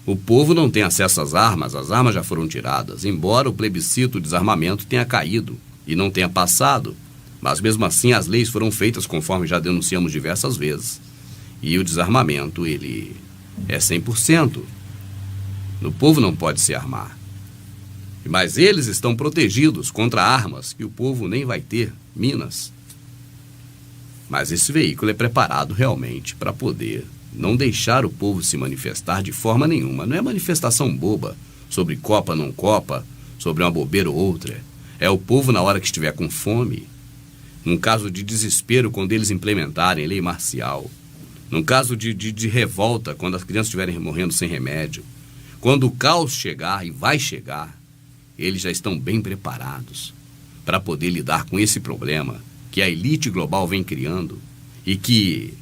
O povo não tem acesso às armas já foram tiradas, embora o plebiscito, o desarmamento tenha caído e não tenha passado. Mas mesmo assim as leis foram feitas conforme já denunciamos diversas vezes. E o desarmamento, ele é 100%. O povo não pode se armar. Mas eles estão protegidos contra armas que o povo nem vai ter, minas. Mas esse veículo é preparado realmente para poder não deixar o povo se manifestar de forma nenhuma. Não é manifestação boba sobre copa, não copa, sobre uma bobeira ou outra. É o povo na hora que estiver com fome. Num caso de desespero, quando eles implementarem lei marcial. Num caso de revolta, quando as crianças estiverem morrendo sem remédio. Quando o caos chegar, e vai chegar, eles já estão bem preparados para poder lidar com esse problema que a elite global vem criando e que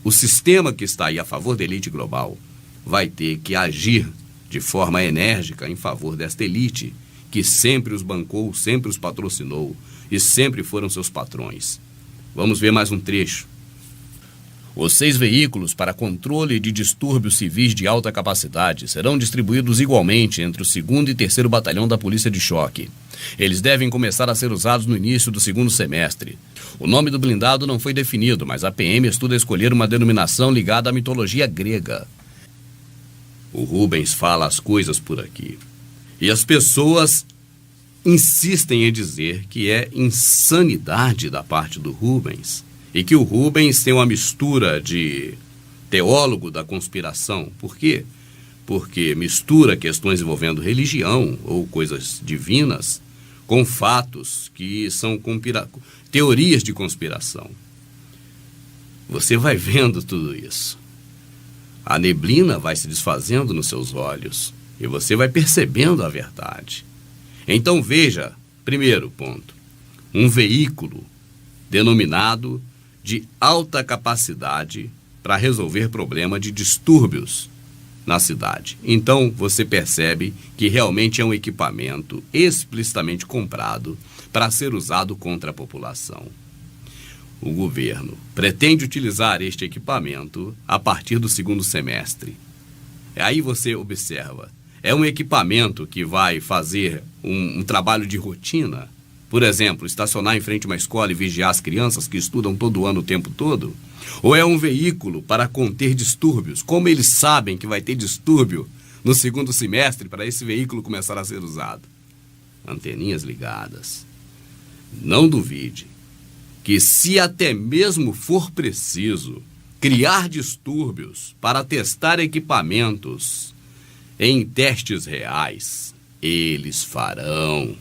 o sistema que está aí a favor da elite global vai ter que agir de forma enérgica em favor desta elite que sempre os bancou, sempre os patrocinou e sempre foram seus patrões. Vamos ver mais um trecho. Os 6 veículos para controle de distúrbios civis de alta capacidade serão distribuídos igualmente entre o 2º e 3º Batalhão da Polícia de Choque. Eles devem começar a ser usados no início do 2º semestre. O nome do blindado não foi definido, mas a PM estuda escolher uma denominação ligada à mitologia grega. O Rubens fala as coisas por aqui. E as pessoas insistem em dizer que é insanidade da parte do Rubens. E que o Rubens tem uma mistura de teólogo da conspiração. Por quê? Porque mistura questões envolvendo religião ou coisas divinas com fatos que são teorias de conspiração. Você vai vendo tudo isso. A neblina vai se desfazendo nos seus olhos e você vai percebendo a verdade. Então veja, primeiro ponto, um veículo denominado de alta capacidade para resolver problema de distúrbios na cidade. Então você percebe que realmente é um equipamento explicitamente comprado para ser usado contra a população. O governo pretende utilizar este equipamento a partir do 2º semestre. Aí você observa, é um equipamento que vai fazer um trabalho de rotina. Por exemplo, estacionar em frente a uma escola e vigiar as crianças que estudam todo ano o tempo todo? Ou é um veículo para conter distúrbios? Como eles sabem que vai ter distúrbio no 2º semestre para esse veículo começar a ser usado? Anteninhas ligadas. Não duvide que se até mesmo for preciso criar distúrbios para testar equipamentos em testes reais, eles farão.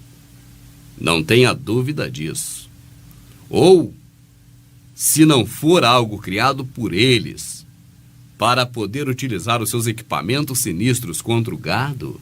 Não tenha dúvida disso. Ou, se não for algo criado por eles, para poder utilizar os seus equipamentos sinistros contra o gado,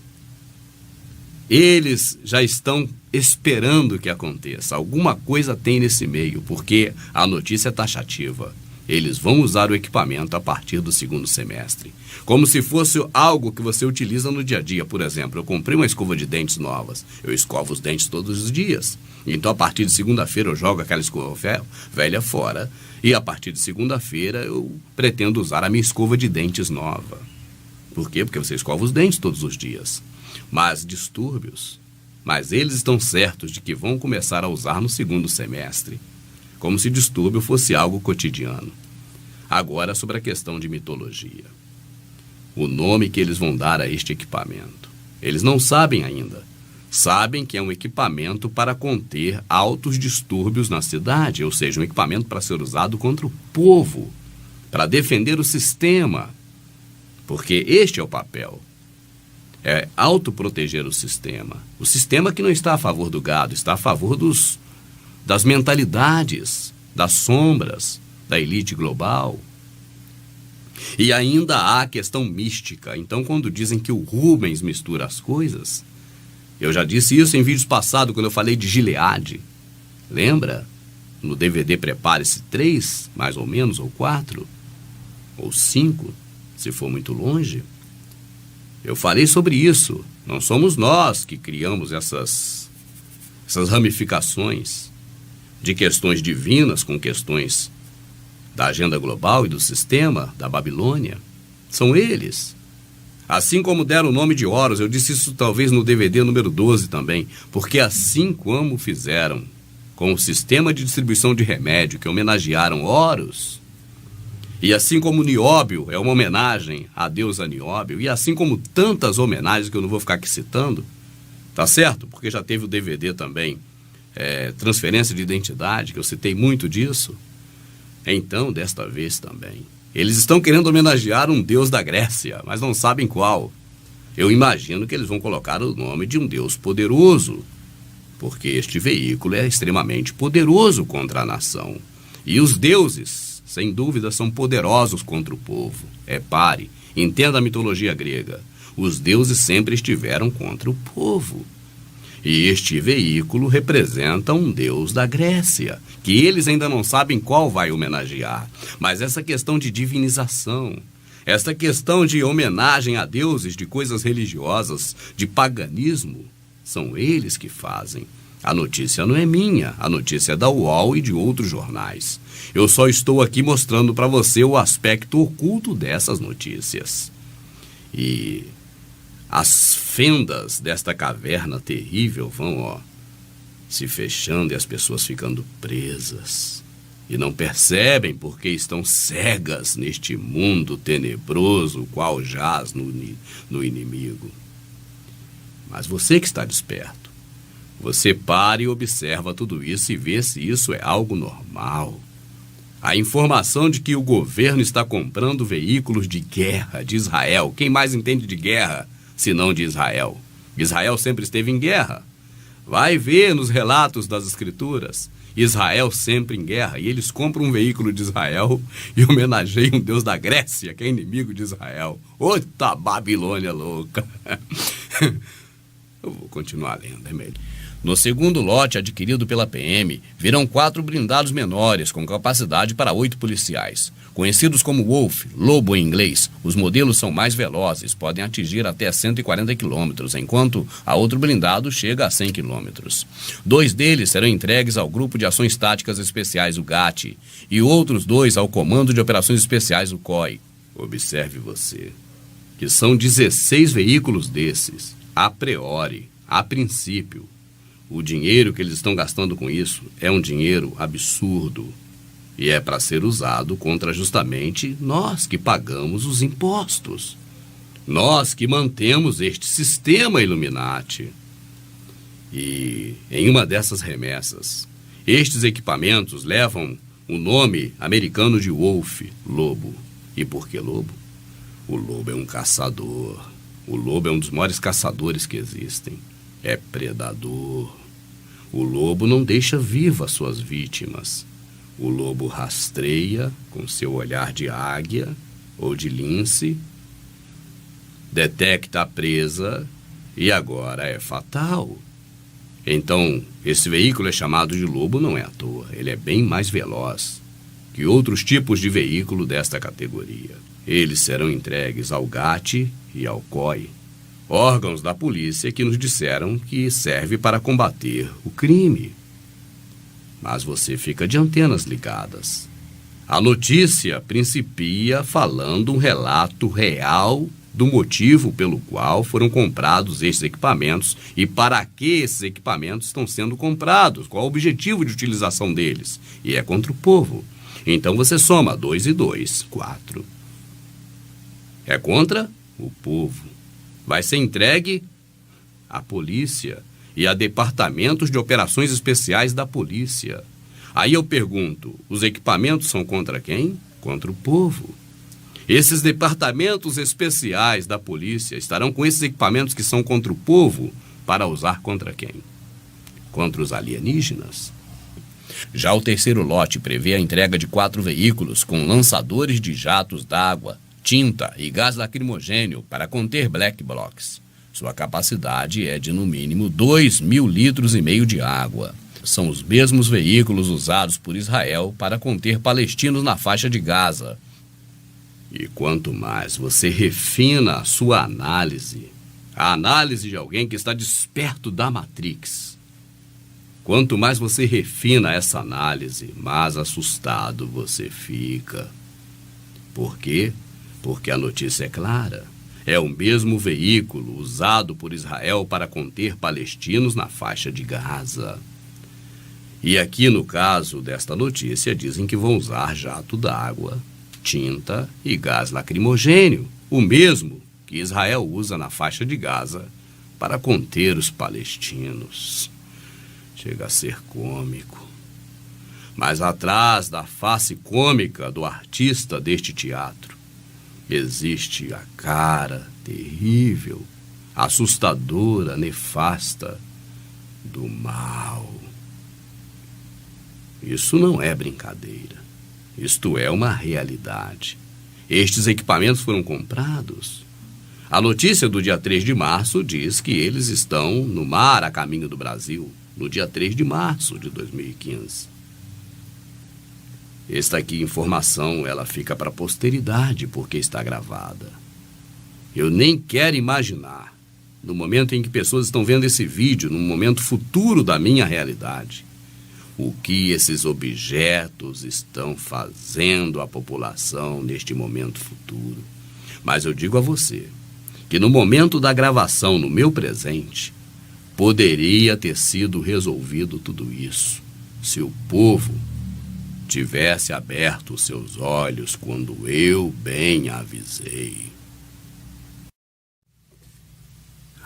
eles já estão esperando que aconteça. Alguma coisa tem nesse meio, porque a notícia é taxativa. Eles vão usar o equipamento a partir do 2º semestre. Como se fosse algo que você utiliza no dia a dia. Por exemplo, eu comprei uma escova de dentes novas. Eu escovo os dentes todos os dias. Então, a partir de segunda-feira, eu jogo aquela escova velha fora. E a partir de segunda-feira, eu pretendo usar a minha escova de dentes nova. Por quê? Porque você escova os dentes todos os dias. Mas distúrbios. Mas eles estão certos de que vão começar a usar no 2º semestre. Como se distúrbio fosse algo cotidiano. Agora, sobre a questão de mitologia. O nome que eles vão dar a este equipamento. Eles não sabem ainda. Sabem que é um equipamento para conter altos distúrbios na cidade, ou seja, um equipamento para ser usado contra o povo, para defender o sistema. Porque este é o papel. É autoproteger o sistema. O sistema que não está a favor do gado, está a favor das mentalidades, das sombras, da elite global. E ainda há a questão mística. Então, quando dizem que o Rubens mistura as coisas, eu já disse isso em vídeos passados, quando eu falei de Gileade. Lembra? no DVD Prepare-se 3, mais ou menos, ou 4, ou 5, se for muito longe. Eu falei sobre isso. Não somos nós que criamos essas ramificações de questões divinas com questões da agenda global e do sistema da Babilônia. São eles. Assim como deram o nome de Horus, eu disse isso talvez no DVD número 12 também, porque assim como fizeram com o sistema de distribuição de remédio que homenagearam Horus, e assim como Nióbio é uma homenagem à deusa Nióbio, e assim como tantas homenagens que eu não vou ficar aqui citando, tá certo? Porque já teve o DVD também, Transferência de Identidade, que eu citei muito disso. Então, desta vez também, eles estão querendo homenagear um deus da Grécia, mas não sabem qual. Eu imagino que eles vão colocar o nome de um deus poderoso, porque este veículo é extremamente poderoso contra a nação. E os deuses, sem dúvida, são poderosos contra o povo. Pare, entenda a mitologia grega. Os deuses sempre estiveram contra o povo. E este veículo representa um deus da Grécia, que eles ainda não sabem qual vai homenagear. Mas essa questão de divinização, essa questão de homenagem a deuses, de coisas religiosas, de paganismo, são eles que fazem. A notícia não é minha, a notícia é da UOL e de outros jornais. Eu só estou aqui mostrando para você o aspecto oculto dessas notícias. E as fendas desta caverna terrível vão, se fechando e as pessoas ficando presas. E não percebem porque estão cegas neste mundo tenebroso, o qual jaz no inimigo. Mas você que está desperto, você para e observa tudo isso e vê se isso é algo normal. A informação de que o governo está comprando veículos de guerra de Israel. Quem mais entende de guerra senão de Israel? Israel sempre esteve em guerra. Vai ver nos relatos das escrituras. Israel sempre em guerra. E eles compram um veículo de Israel e homenageiam um deus da Grécia, que é inimigo de Israel. Outra Babilônia louca. Eu vou continuar lendo, é melhor. No segundo lote adquirido pela PM, virão 4 blindados menores com capacidade para 8 policiais. Conhecidos como Wolf, lobo em inglês, os modelos são mais velozes, podem atingir até 140 km, enquanto a outro blindado chega a 100 km. 2 deles serão entregues ao Grupo de Ações Táticas Especiais, o GAT, e outros 2 ao Comando de Operações Especiais, o COI. Observe você, que são 16 veículos desses, a priori, a princípio. O dinheiro que eles estão gastando com isso é um dinheiro absurdo. E é para ser usado contra justamente nós que pagamos os impostos. Nós que mantemos este sistema Illuminati. E em uma dessas remessas, estes equipamentos levam o nome americano de Wolf, lobo. E por que lobo? O lobo é um caçador. O lobo é um dos maiores caçadores que existem. É predador. O lobo não deixa vivas suas vítimas. O lobo rastreia com seu olhar de águia ou de lince, detecta a presa e agora é fatal. Então, esse veículo é chamado de lobo não é à toa. Ele é bem mais veloz que outros tipos de veículo desta categoria. Eles serão entregues ao GAT e ao COI, órgãos da polícia que nos disseram que serve para combater o crime. Mas você fica de antenas ligadas. A notícia principia falando um relato real do motivo pelo qual foram comprados esses equipamentos e para que esses equipamentos estão sendo comprados, qual o objetivo de utilização deles. E é contra o povo. Então você soma 2 e 2, 4. É contra o povo. Vai ser entregue à polícia e a departamentos de operações especiais da polícia. Aí eu pergunto, os equipamentos são contra quem? Contra o povo. Esses departamentos especiais da polícia estarão com esses equipamentos que são contra o povo para usar contra quem? Contra os alienígenas. Já o terceiro lote prevê a entrega de 4 veículos com lançadores de jatos d'água, tinta e gás lacrimogênio para conter black blocs. Sua capacidade é de no mínimo 2,5 litros de água. são os mesmos veículos usados por Israel para conter palestinos na faixa de Gaza. E quanto mais você refina a sua análise, a análise de alguém que está desperto da Matrix, quanto mais você refina essa análise, mais assustado você fica. Por quê? Porque a notícia é clara. É o mesmo veículo usado por Israel para conter palestinos na faixa de Gaza. E aqui, no caso desta notícia, dizem que vão usar jato d'água, tinta e gás lacrimogênio, o mesmo que Israel usa na faixa de Gaza para conter os palestinos. Chega a ser cômico. Mas atrás da face cômica do artista deste teatro, existe a cara terrível, assustadora, nefasta do mal. Isso não é brincadeira. Isto é uma realidade. Estes equipamentos foram comprados. A notícia do dia 3 de março diz que eles estão no mar a caminho do Brasil, no dia 3 de março de 2015. Esta aqui informação, ela fica para a posteridade porque está gravada. Eu nem quero imaginar, no momento em que pessoas estão vendo esse vídeo, num momento futuro da minha realidade, o que esses objetos estão fazendo à população neste momento futuro. Mas eu digo a você que no momento da gravação, no meu presente, poderia ter sido resolvido tudo isso se o povo tivesse aberto os seus olhos quando eu bem avisei.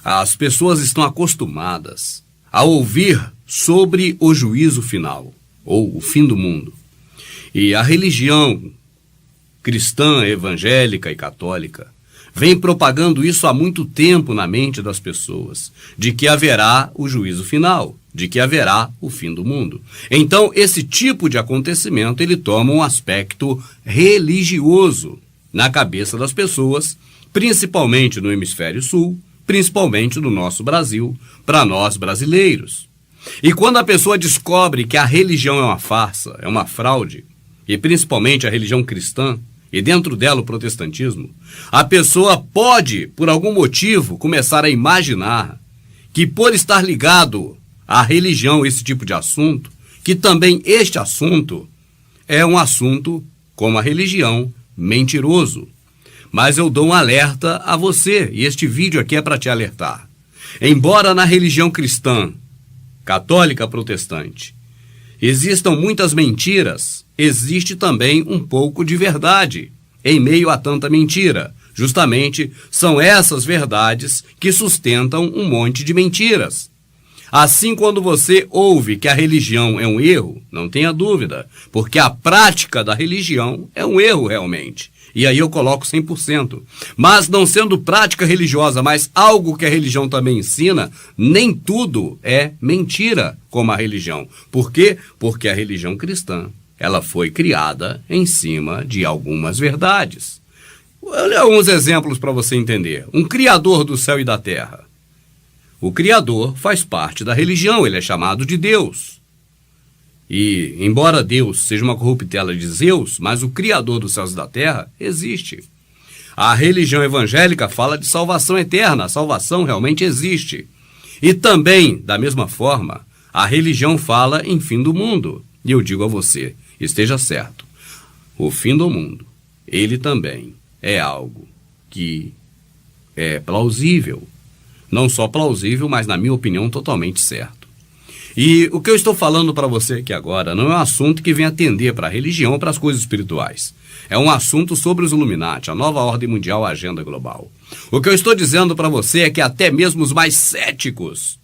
As pessoas estão acostumadas a ouvir sobre o juízo final, ou o fim do mundo. E a religião cristã, evangélica e católica vem propagando isso há muito tempo na mente das pessoas, de que haverá o juízo final, de que haverá o fim do mundo. Então, esse tipo de acontecimento, ele toma um aspecto religioso na cabeça das pessoas, principalmente no hemisfério sul, principalmente no nosso Brasil, para nós brasileiros. E quando a pessoa descobre que a religião é uma farsa, é uma fraude, e principalmente a religião cristã, e dentro dela o protestantismo, a pessoa pode, por algum motivo, começar a imaginar que por estar ligado à religião, esse tipo de assunto, que também este assunto é um assunto, como a religião, mentiroso. Mas eu dou um alerta a você, e este vídeo aqui é para te alertar. Embora na religião cristã, católica protestante, existam muitas mentiras, existe também um pouco de verdade em meio a tanta mentira. Justamente são essas verdades que sustentam um monte de mentiras. Assim, quando você ouve que a religião é um erro, não tenha dúvida, porque a prática da religião é um erro realmente. E aí eu coloco 100%. Mas não sendo prática religiosa, mas algo que a religião também ensina, nem tudo é mentira como a religião. Por quê? Porque a religião cristã, ela foi criada em cima de algumas verdades. Olha alguns exemplos para você entender. Um criador do céu e da terra. O criador faz parte da religião, ele é chamado de Deus. E, embora Deus seja uma corruptela de Zeus, mas o Criador dos céus e da terra existe. A religião evangélica fala de salvação eterna, a salvação realmente existe. E também, da mesma forma, a religião fala em fim do mundo. E eu digo a você, esteja certo, o fim do mundo, ele também é algo que é plausível. Não só plausível, mas, na minha opinião, totalmente certo. E o que eu estou falando para você aqui agora não é um assunto que vem atender para a religião ou para as coisas espirituais. É um assunto sobre os Illuminati, a nova ordem mundial, a agenda global. O que eu estou dizendo para você é que até mesmo os mais céticos,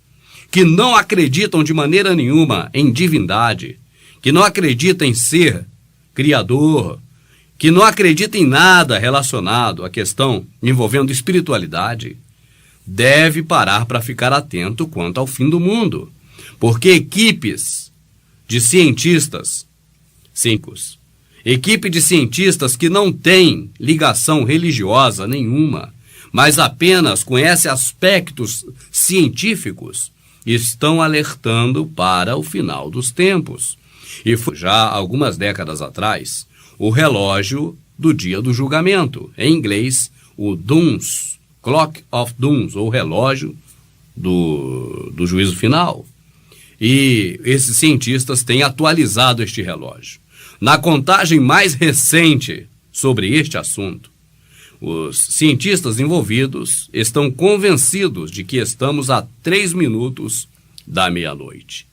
que não acreditam de maneira nenhuma em divindade, que não acreditam em ser criador, que não acreditam em nada relacionado à questão envolvendo espiritualidade, deve parar para ficar atento quanto ao fim do mundo. Porque equipes de cientistas, equipe de cientistas que não tem ligação religiosa nenhuma, mas apenas conhece aspectos científicos, estão alertando para o final dos tempos. E foi já algumas décadas atrás o relógio do dia do julgamento, em inglês o Doom's, Clock of Doom, ou relógio do juízo final. E esses cientistas têm atualizado este relógio. Na contagem mais recente sobre este assunto, os cientistas envolvidos estão convencidos de que estamos a 3 minutos da meia-noite.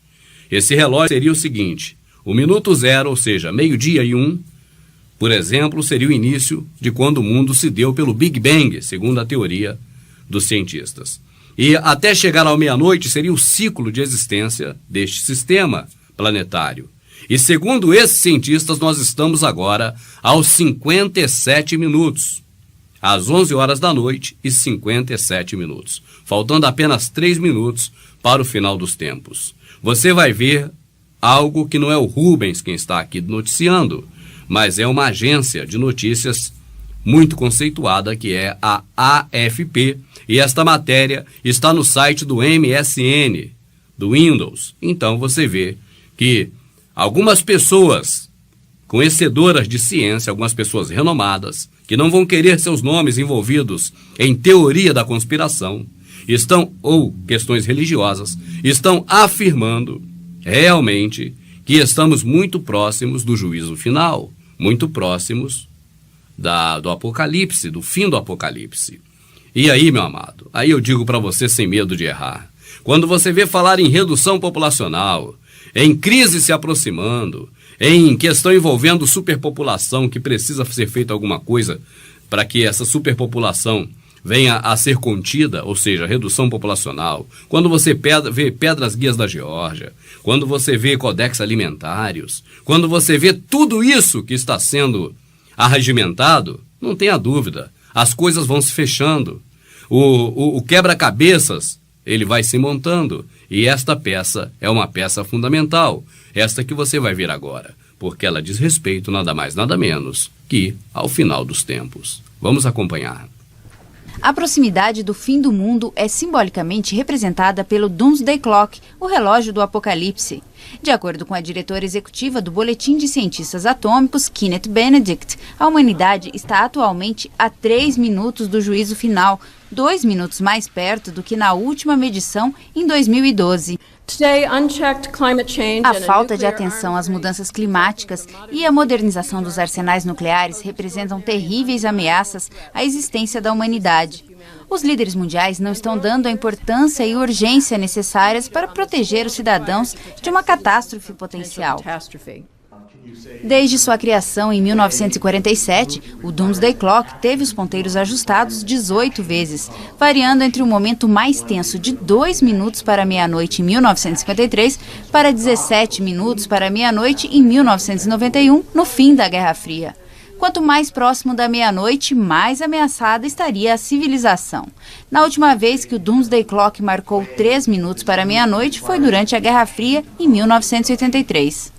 Esse relógio seria o seguinte: o minuto 0, ou seja, 12:01, por exemplo, seria o início de quando o mundo se deu pelo Big Bang, segundo a teoria dos cientistas. E até chegar à meia-noite seria o ciclo de existência deste sistema planetário. E segundo esses cientistas, nós estamos agora aos 57 minutos. Às 11 horas da noite e 57 minutos. Faltando apenas 3 minutos para o final dos tempos. Você vai ver algo que não é o Rubens quem está aqui noticiando, mas é uma agência de notícias muito conceituada, que é a AFP. E esta matéria está no site do MSN, do Windows. Então você vê que algumas pessoas conhecedoras de ciência, algumas pessoas renomadas, que não vão querer seus nomes envolvidos em teoria da conspiração, ou questões religiosas, estão afirmando realmente que estamos muito próximos do juízo final, muito próximos do apocalipse, do fim do apocalipse. E aí, meu amado, aí eu digo para você sem medo de errar, quando você vê falar em redução populacional, em crise se aproximando, em questão envolvendo superpopulação, que precisa ser feita alguma coisa para que essa superpopulação venha a ser contida, ou seja, redução populacional, quando você vê Pedras Guias da Geórgia, quando você vê Codex Alimentários, quando você vê tudo isso que está sendo arregimentado, não tenha dúvida, as coisas vão se fechando, o quebra-cabeças ele vai se montando, e esta peça é uma peça fundamental, esta que você vai ver agora, porque ela diz respeito nada mais nada menos que ao final dos tempos. Vamos acompanhar. A proximidade do fim do mundo é simbolicamente representada pelo Doomsday Clock, o relógio do apocalipse. De acordo com a diretora executiva do Boletim de Cientistas Atômicos, Kenneth Benedict, a humanidade está atualmente a 3 minutos do juízo final, 2 minutos mais perto do que na última medição em 2012. A falta de atenção às mudanças climáticas e a modernização dos arsenais nucleares representam terríveis ameaças à existência da humanidade. Os líderes mundiais não estão dando a importância e urgência necessárias para proteger os cidadãos de uma catástrofe potencial. Desde sua criação em 1947, o Doomsday Clock teve os ponteiros ajustados 18 vezes, variando entre o momento mais tenso de 2 minutos para meia-noite em 1953 para 17 minutos para meia-noite em 1991, no fim da Guerra Fria. Quanto mais próximo da meia-noite, mais ameaçada estaria a civilização. Na última vez que o Doomsday Clock marcou 3 minutos para meia-noite foi durante a Guerra Fria, em 1983.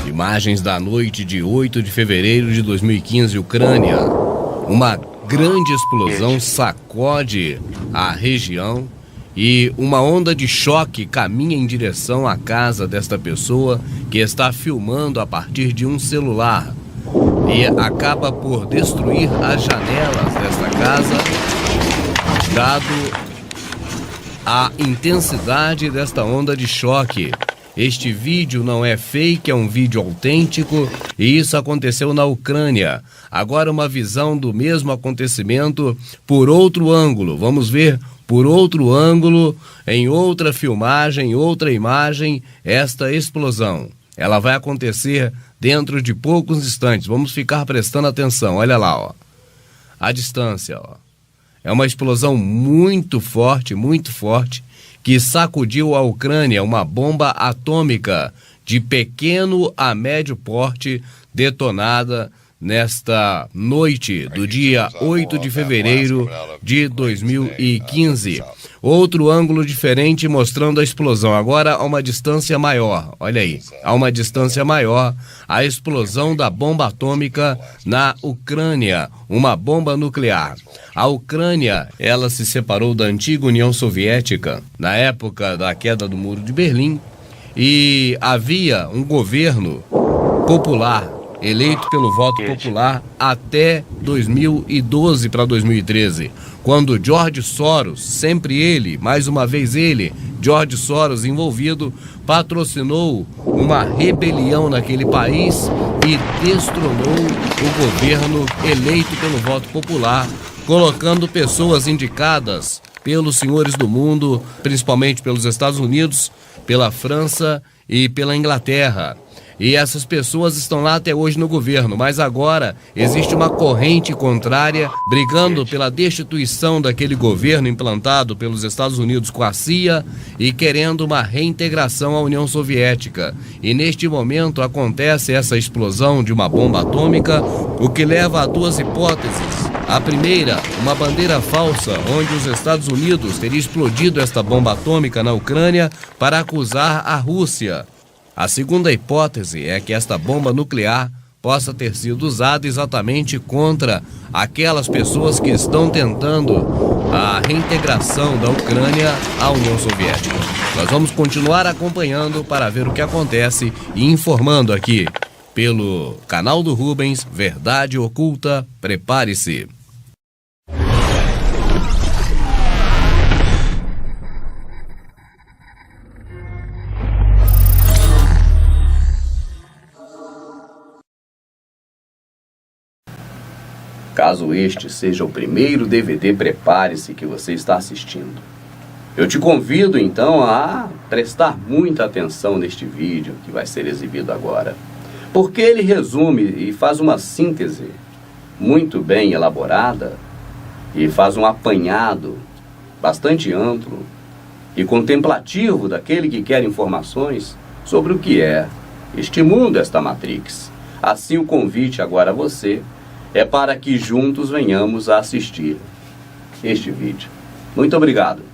Imagens da noite de 8 de fevereiro de 2015, Ucrânia. Uma grande explosão sacode a região e uma onda de choque caminha em direção à casa desta pessoa que está filmando a partir de um celular. e acaba por destruir as janelas desta casa, dado a intensidade desta onda de choque. Este vídeo não é fake, é um vídeo autêntico e isso aconteceu na Ucrânia. Agora uma visão do mesmo acontecimento por outro ângulo. Vamos ver por outro ângulo, em outra filmagem, outra imagem, esta explosão. Ela vai acontecer dentro de poucos instantes. Vamos ficar prestando atenção. Olha lá, ó. A distância, ó. É uma explosão muito forte, que sacudiu a Ucrânia, uma bomba atômica de pequeno a médio porte detonada nesta noite do dia 8 de fevereiro de 2015. Outro ângulo diferente mostrando a explosão, agora a uma distância maior. Olha aí, a uma distância maior, a explosão da bomba atômica na Ucrânia, uma bomba nuclear. A Ucrânia, ela se separou da antiga União Soviética na época da queda do Muro de Berlim e havia um governo popular, eleito pelo voto popular até 2012 para 2013, quando George Soros, sempre ele, mais uma vez ele, George Soros envolvido, patrocinou uma rebelião naquele país e destronou o governo eleito pelo voto popular, colocando pessoas indicadas pelos senhores do mundo, principalmente pelos Estados Unidos, pela França e pela Inglaterra. E essas pessoas estão lá até hoje no governo, mas agora existe uma corrente contrária brigando pela destituição daquele governo implantado pelos Estados Unidos com a CIA e querendo uma reintegração à União Soviética. E neste momento acontece essa explosão de uma bomba atômica, o que leva a duas hipóteses. A primeira, uma bandeira falsa, onde os Estados Unidos teriam explodido esta bomba atômica na Ucrânia para acusar a Rússia. A segunda hipótese é que esta bomba nuclear possa ter sido usada exatamente contra aquelas pessoas que estão tentando a reintegração da Ucrânia à União Soviética. Nós vamos continuar acompanhando para ver o que acontece e informando aqui pelo canal do Rubens, Verdade Oculta, prepare-se. Caso este seja o primeiro DVD, prepare-se que você está assistindo. Eu te convido então a prestar muita atenção neste vídeo que vai ser exibido agora, porque ele resume e faz uma síntese muito bem elaborada e faz um apanhado bastante amplo e contemplativo daquele que quer informações sobre o que é este mundo, esta Matrix. Assim, o convite agora a você é para que juntos venhamos a assistir este vídeo. Muito obrigado.